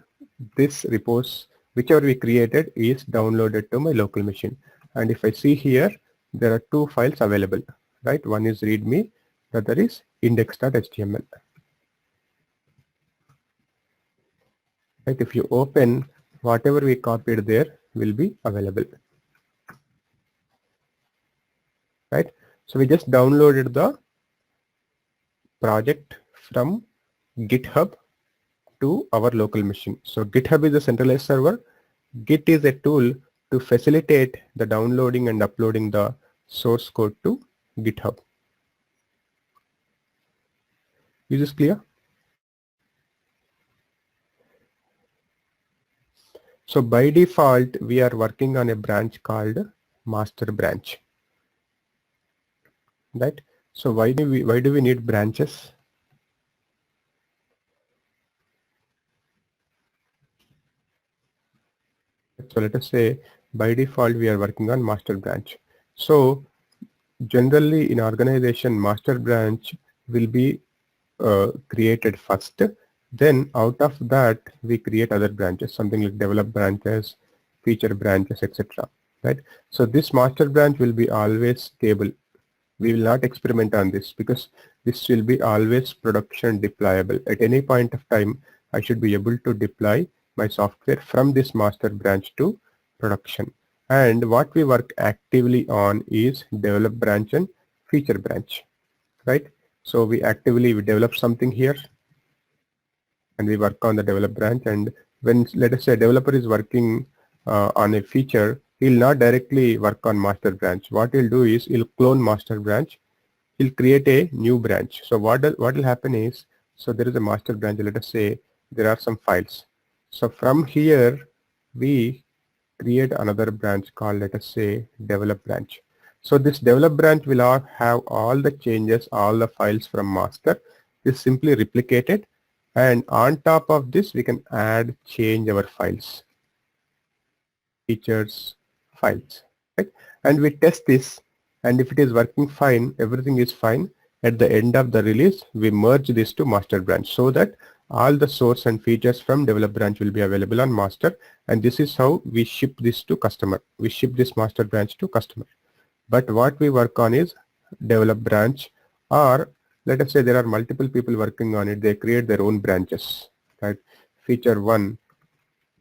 this repos, whichever we created is downloaded to my local machine. And if I see here, there are 2 files available, right? One is readme, the other is index.html. Right? If you open, whatever we copied there will be available. Right? So we just downloaded the project from GitHub to our local machine. So GitHub is a centralized server. Git is a tool to facilitate the downloading and uploading the source code to GitHub. Is this clear? So by default, we are working on a branch called master branch. Right? So why do we need branches? So let us say by default we are working on master branch. So generally in organization, master branch will be created first. Then out of that we create other branches, something like develop branches, feature branches, etc. Right? So this master branch will be always stable. We will not experiment on this because this will be always production deployable. At any point of time, I should be able to deploy my software from this master branch to production. And what we work actively on is develop branch and feature branch, right? So we develop something here and we work on the develop branch. And when, let us say, a developer is working on a feature, he'll not directly work on master branch. What he'll do is he'll clone master branch. He'll create a new branch. So what will happen is, so there is a master branch. Let us say there are some files. So from here, we create another branch called, let us say, develop branch. So this develop branch will have all the changes, all the files from master is simply replicated. And on top of this, we can change our files, features, files, right? And we test this, and if it is working fine, everything is fine. At the end of the release, we merge this to master branch so that all the source and features from develop branch will be available on master. And this is how we ship this to customer. We ship this master branch to customer. But what we work on is develop branch, or let us say there are multiple people working on it. They create their own branches, right? Feature 1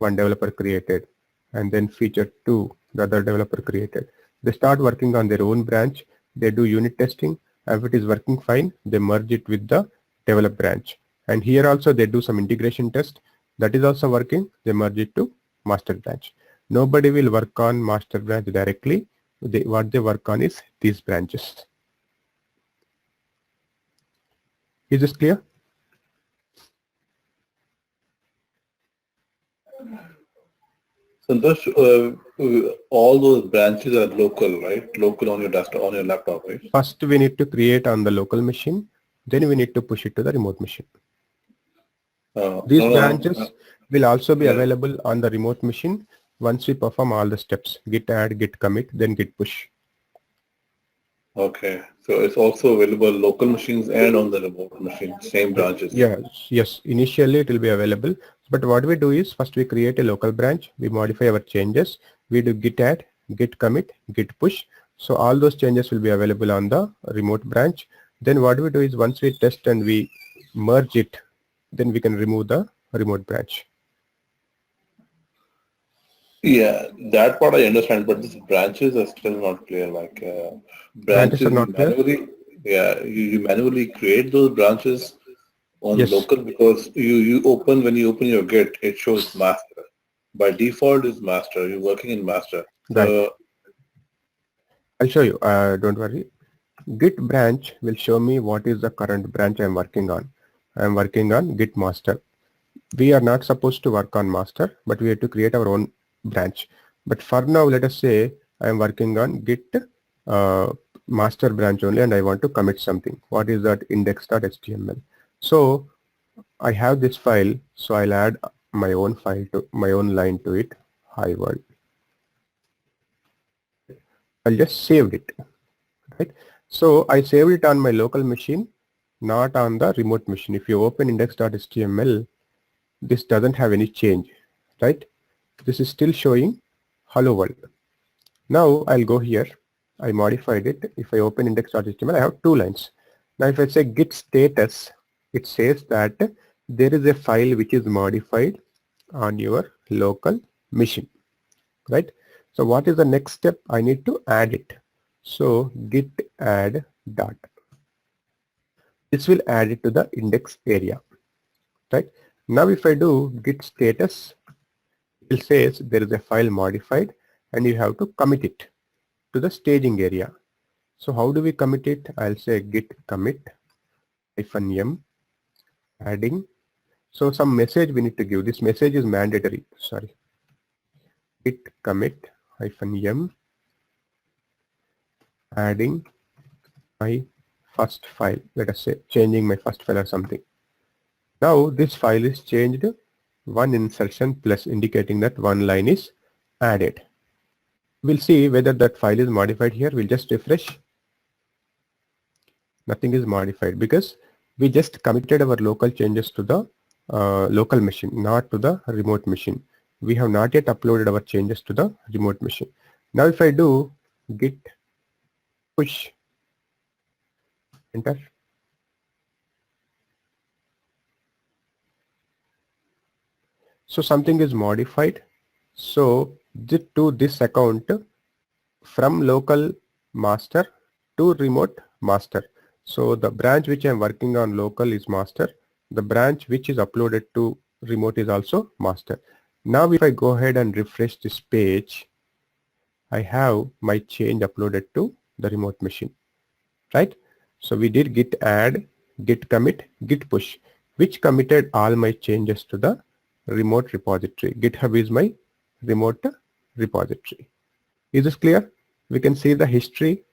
developer created, and then feature 2, the other developer created. They start working on their own branch. They do unit testing. If it is working fine, they merge it with the develop branch. And here also they do some integration test. That is also working. They merge it to master branch. Nobody will work on master branch directly. What they work on is these branches. Is this clear?
Santosh, all those branches are local, right? Local on your desktop, on your laptop, right?
First, we need to create on the local machine. Then we need to push it to the remote machine. These branches will also be available on the remote machine once we perform all the steps: git add, git commit, then git push.
Okay. So it's also available local machines and on the remote machine, same branches.
Yes. Initially it will be available. But what we do is first we create a local branch, we modify our changes, we do git add, git commit, git push. So all those changes will be available on the remote branch. Then what we do is once we test and we merge it, then we can remove the remote branch.
Yeah, that part I understand, but these branches are still not clear. Like
Branches are
branches, you
not clear.
manually, yeah, you manually create those branches on
Yes,
local because when you open your Git, it shows master. By default is master. You're working in master.
right.
So
I'll show you. Don't worry. Git branch will show me what is the current branch I'm working on. I'm working on Git master. We are not supposed to work on master, but we have to create our own branch. But for now, let us say I am working on Git master branch only and I want to commit something. What is that? Index.html. So I have this file, so I'll add my own file to my own line to it. Hi world. I'll just save it. Right. So I saved it on my local machine, not on the remote machine. If you open index.html, this doesn't have any change, right? This is still showing hello world. Now I'll go here. I modified it. If I open index.html, I have two lines. Now if I say git status, it says that there is a file which is modified on your local machine, right? So what is the next step? I need to add it. So git add dot. This will add it to the index area, right? Now if I do git status, it says there is a file modified and you have to commit it to the staging area. So how do we commit it? I'll say git commit -m adding. So some message we need to give. This message is mandatory. Sorry. Git commit -m adding my first file. Let us say changing my first file or something. Now this file is changed one insertion plus indicating that one line is added. We'll see whether that file is modified here. We'll just refresh. Nothing is modified because we just committed our local changes to the local machine, not to the remote machine. We have not yet uploaded our changes to the remote machine. Now if I do git push, enter. So something is modified. So to this account from local master to remote master. So the branch which I am working on local is master. The branch which is uploaded to remote is also master. Now if I go ahead and refresh this page, I have my change uploaded to the remote machine, right? So we did git add, git commit, git push, which committed all my changes to the remote repository. GitHub is my remote repository. Is this clear? We can see the history.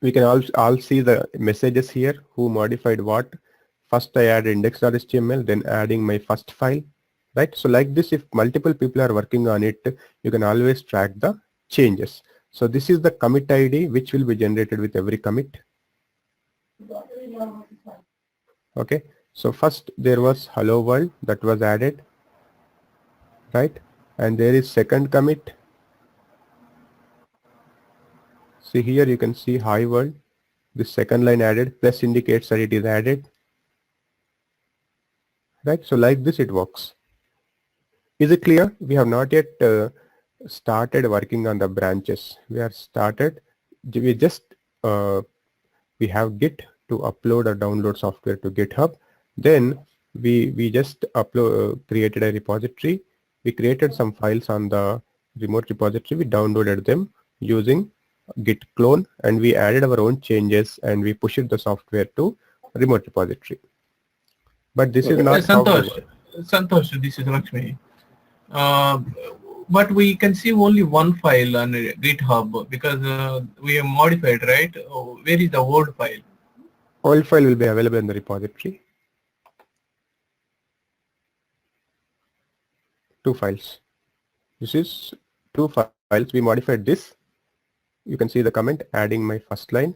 We can all see the messages here, who modified what. First I add index.html, then adding my first file, right? So like this, if multiple people are working on it, you can always track the changes. So this is the commit ID which will be generated with every commit. Okay, so first there was hello world that was added, right? And there is second commit. See here you can see hi world. This second line added, plus indicates that it is added, right? So like this it works. Is it clear? We have not yet started working on the branches. We have started. We just we have Git to upload or download software to GitHub. Then we just created a repository. We created some files on the remote repository. We downloaded them using Git clone, and we added our own changes and we pushed the software to remote repository. But this is not
Santosh, this is Lakshmi. But we can see only one file on GitHub because we have modified, right? Where is the old file?
Old file will be available in the repository. Two files. This is two files. We modified this. you can see the comment adding my first line,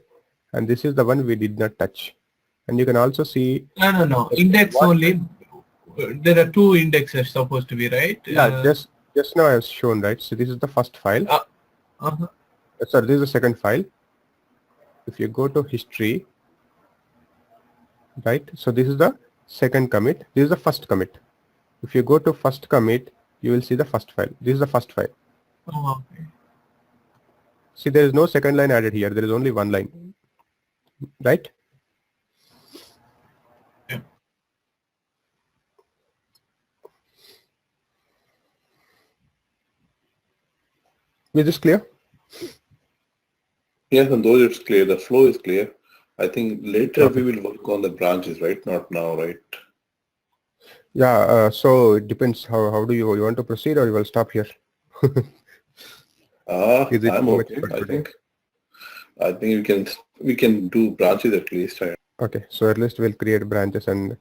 and this is the one we did not touch. And you can also see
No. Index
what-
only. There are two indexes supposed to be, right?
just now I have shown, right? So this is the first file.
Uh-huh.
Sorry, this is the second file. If you go to history, right? So this is the second commit. This is the first commit. If you go to first commit, you will see the first file. This is the first file.
Oh, okay.
See, there is no second line added here. There is only one line, right?
Yeah.
Is this clear?
Yes, and those it's clear. The flow is clear. I think later we will work on the branches, right? Not now, right?
Yeah. So it depends. How do you want to proceed, or you will stop here? Is it
I'm
too much
okay.
for
I
today?
think we can do branches at least.
Okay. So at least we'll create branches and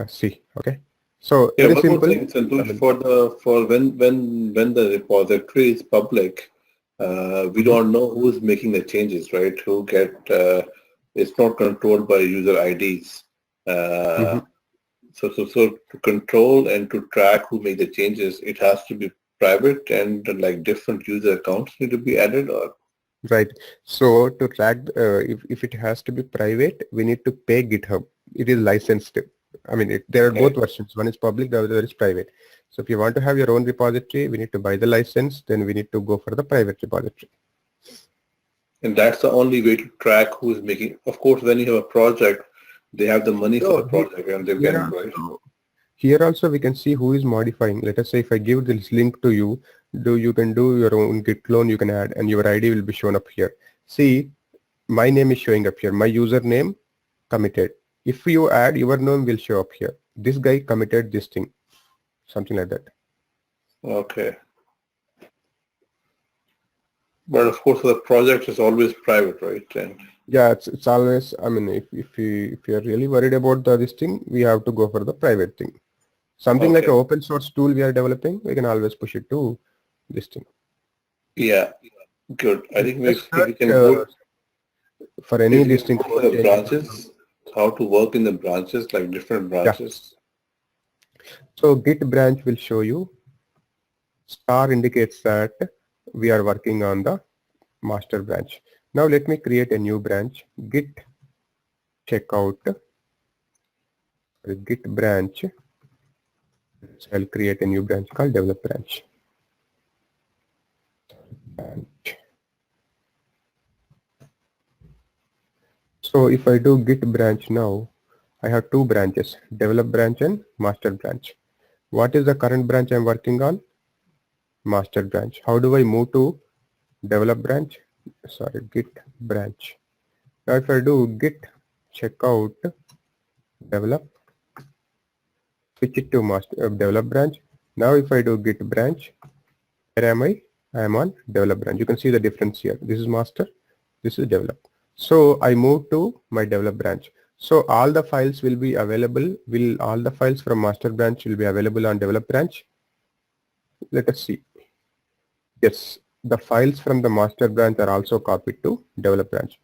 see. Okay. So
Yeah,
very
one more
simple.
thing, Santosh, for when the repository is public, we don't know who's making the changes, right? It's not controlled by user IDs. So to control and to track who make the changes, it has to be private, and like different user accounts need to be added, or
Right. So to track, if it has to be private, we need to pay GitHub. It is licensed. I mean, there are both versions. One is public, the other is private. So if you want to have your own repository, we need to buy the license. Then we need to go for the private repository.
and that's the only way to track who's making. Of course, when you have a project, they have the money for the project, and they can, right?
Here also we can see who is modifying. Let us say if I give this link to you, you can do your own Git clone, you can add, and your ID will be shown up here. See, my name is showing up here. My username committed. If you add, your name will show up here. This guy committed this thing, something like that.
Okay. But of course, the project is always private, right? And
Yeah, it's always. I mean, if you are really worried about this thing, we have to go for the private thing. Something like an open source tool we are developing, we can always push it to this thing.
yeah, good. I think we can
go for any distinct
for the branches, how to work in the branches, like different branches.
Yeah. So Git branch will show you. Star indicates that we are working on the master branch. Now let me create a new branch. Git checkout. Git branch. I'll create a new branch called develop branch. So if I do git branch now, I have two branches, develop branch and master branch. What is the current branch I'm working on? Master branch. How do I move to develop branch? Sorry, git branch. Now if I do git checkout develop, switch it to master develop branch. Now if I do git branch, where am I? I am on develop branch. You can see the difference here. This is master, this is develop. So I move to my develop branch. So all the files will be available. All the files from master branch will be available on develop branch? Let us see. Yes, the files from the master branch are also copied to develop branch.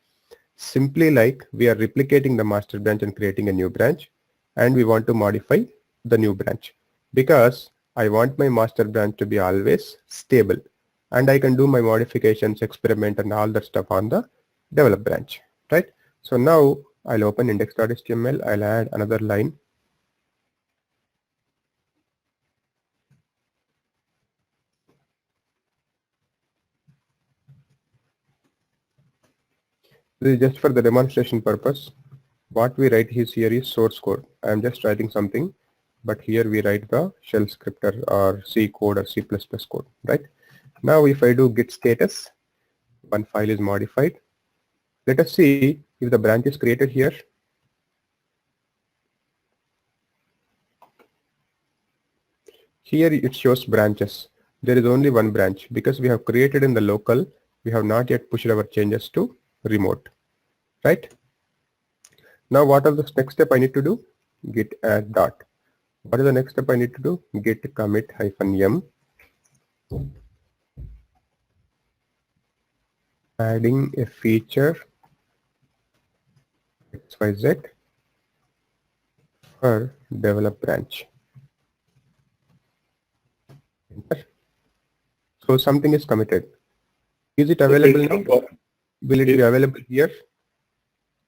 Simply like we are replicating the master branch and creating a new branch, and we want to modify the new branch because I want my master branch to be always stable, and I can do my modifications, experiment, and all that stuff on the develop branch, right? So now I'll open index.html. I'll add another line. This is just for the demonstration purpose. What we write here is source code. I am just writing something, but here we write the shell script or C code or C++ code, right? Now if I do git status, one file is modified. Let us see if the branch is created here. Here it shows branches. There is only one branch because we have created in the local. We have not yet pushed our changes to remote, right? Now what is the next step I need to do? Git add dot. What is the next step I need to do? Git commit -m. adding a feature XYZ for develop branch. Enter. So something is committed. Is it available now? Will it be available here?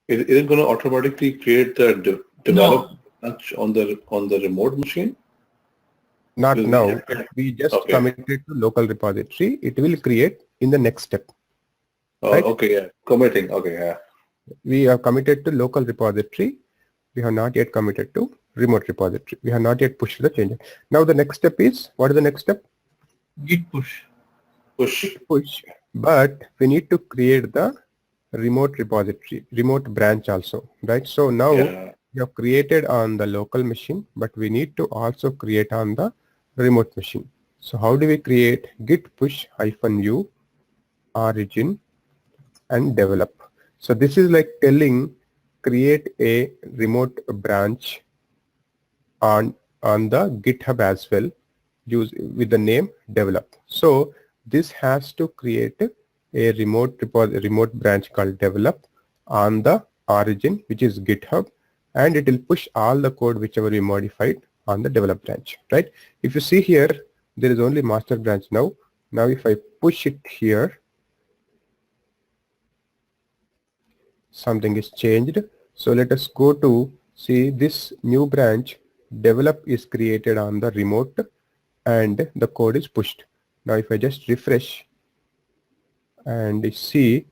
Is it going to automatically create the develop branch on the remote machine?
Not
Will
now.
we-
We just
Okay.
committed to local repository. It will create in the next step.
Oh,
Right.
okay, yeah. Committing. Okay, yeah.
We are committed to local repository. We have not yet committed to remote repository. We have not yet pushed the changes. Now the next step is, what is the next step?
Git push.
Push.
Push. But we need to create the remote repository, remote branch also, right? So now
Yeah.
we have created on the local machine, but we need to also create on the remote machine. So how do we create? Git push -u origin and develop. So this is like telling create a remote branch on the GitHub as well, use with the name develop. So this has to create a remote branch called develop on the origin, which is GitHub, and it will push all the code whichever we modified on the develop branch, right? If you see here, there is only master branch now. Now if I push it here, something is changed. So let us go to see this new branch develop is created on the remote and the code is pushed. Now if I just refresh and see,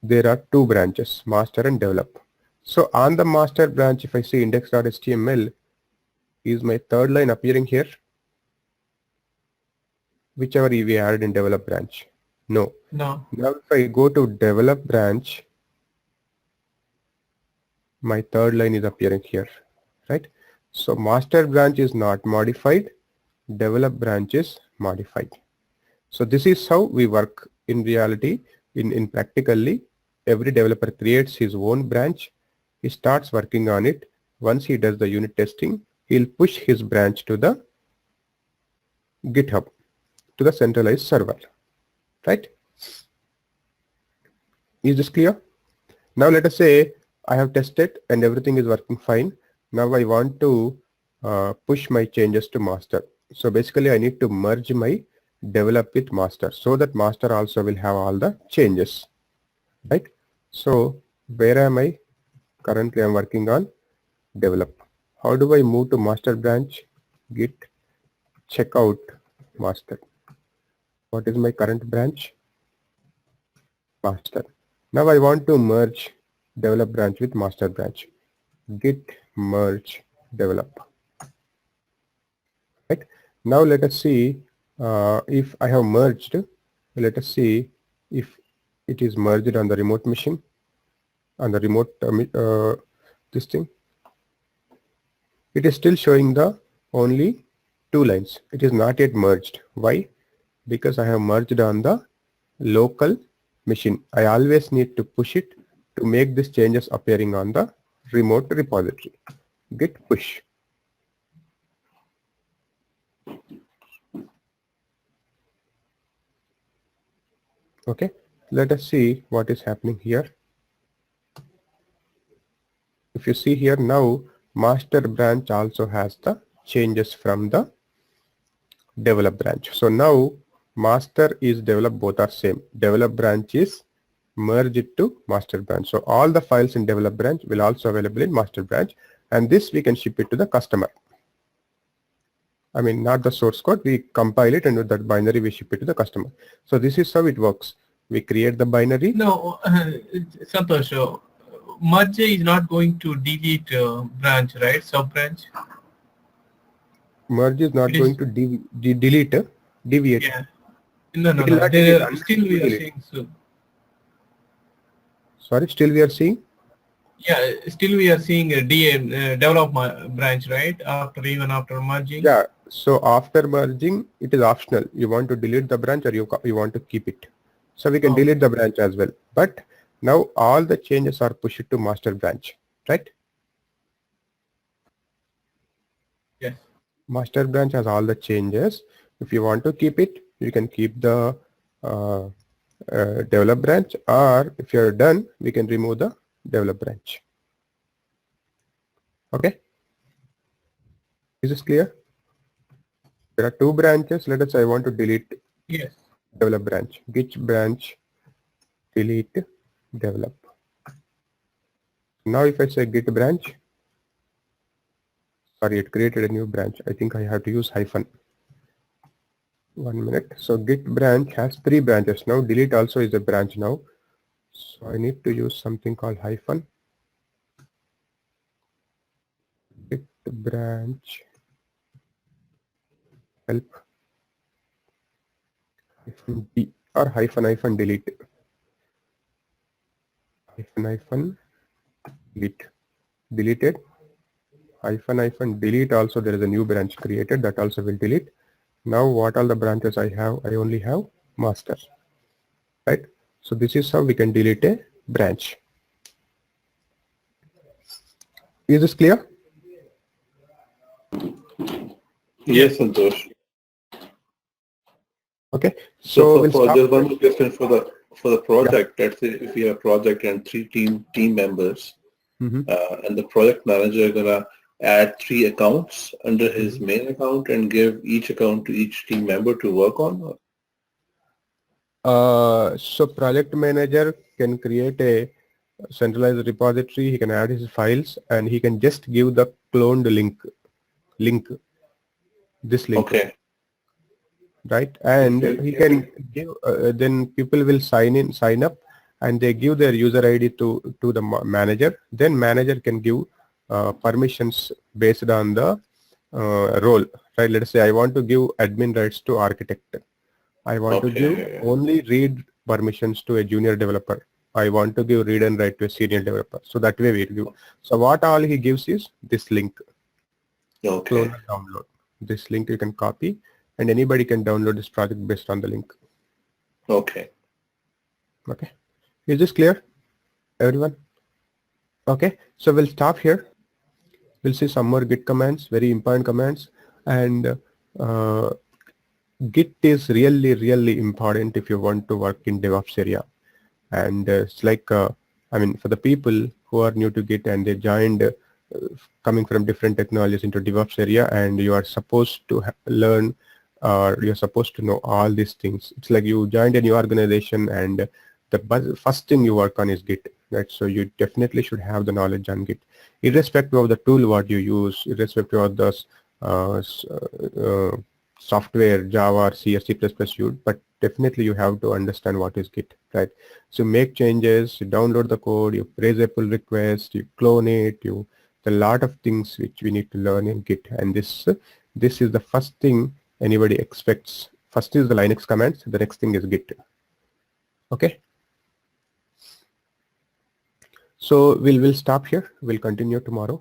there are two branches, master and develop. So on the master branch, if I see index.html, is my third line appearing here? Whichever we added in develop branch. No.
No.
Now if I go to develop branch, my third line is appearing here, right? So master branch is not modified, develop branch is modified. So this is how we work in reality. In practically, every developer creates his own branch. He starts working on it. Once he does the unit testing, he'll push his branch to the GitHub, to the centralized server, right? Is this clear? Now let us say I have tested and everything is working fine. Now I want to push my changes to master. So basically I need to merge my develop with master so that master also will have all the changes, right? So where am I? Currently I'm working on develop. How do I move to master branch? Git checkout master. What is my current branch? Master. Now I want to merge develop branch with master branch. Git merge develop. Right. Now let us see if I have merged. Let us see if it is merged on the remote machine, on the remote this thing. It is still showing the only two lines. It is not yet merged. Why? Because I have merged on the local machine. I always need to push it to make these changes appearing on the remote repository. Git push. Okay, let us see what is happening here. If you see here now, master branch also has the changes from the develop branch. So now master is develop, both are same. Develop branch is merged to master branch. So all the files in develop branch will also available in master branch, and this we can ship it to the customer. I mean, not the source code, we compile it and with that binary we ship it to the customer. So this is how it works. We create the binary.
No, Santosh, merge is not going to delete branch, right? Sub branch.
Merge is not
It
going
is-
to delete, deviate.
Yeah. No, no,
It will
no.
not delete
There,
unless
still
you
we are
delete.
seeing so.
Sorry, still we are seeing?
Yeah, still we are seeing a develop branch, right? Even after merging.
Yeah. So after merging, it is optional. You want to delete the branch or you want to keep it. So we can delete the branch as well. But now all the changes are pushed to master branch, right?
Yes.
Master branch has all the changes. If you want to keep it, you can keep the develop branch, or if you're done, we can remove the develop branch. Okay. Is this clear? There are two branches. Let us say I want to delete
Yes.
develop branch. Which branch? Delete develop. Now if I say git branch, sorry, it created a new branch. I think I have to use hyphen. 1 minute. So git branch has 3 branches now. Delete also is a branch now. So I need to use something called hyphen. Git branch help hyphen D or hyphen delete. Hyphen delete. Deleted. Hyphen delete also there is a new branch created that also will delete. Now what all the branches I have? I only have master. Right? So this is how we can delete a branch. Is this clear?
Yes, Santosh.
Okay.
So
So we'll stop.
just one more question for the project. Let's say if you have a project and 3 team members, and the project manager gonna add 3 accounts under his main account and give each account to each team member to work on.
So project manager can create a centralized repository. He can add his files and he can just give the cloned link, this link.
Okay.
Right, and
Okay.
he can give. Then people will sign up, and they give their user ID to the manager. Then manager can give permissions based on the role. Right. Let's say I want to give admin rights to architect. I want to give only read permissions to a junior developer. I want to give read and write to a senior developer. So that way we give. So what all he gives is this link.
Okay.
Clone and download. This link you can copy, and anybody can download this project based on the link.
Okay.
Okay. Is this clear, everyone? Okay. So we'll stop here. We'll see some more Git commands, very important commands, and Git is really important if you want to work in DevOps area. And it's like, I mean, for the people who are new to Git and they joined coming from different technologies into DevOps area, and you are supposed to learn, or you're supposed to know all these things. It's like you joined a new organization and the first thing you work on is Git, right? So you definitely should have the knowledge on Git, irrespective of the tool what you use, irrespective of the software, Java, C or C++, but definitely you have to understand what is Git, right? So make changes, you download the code, you raise a pull request, you clone it, a lot of things which we need to learn in Git. And this is the first thing anybody expects. First is the Linux commands, the next thing is Git. Okay. So we'll stop here. We'll continue tomorrow.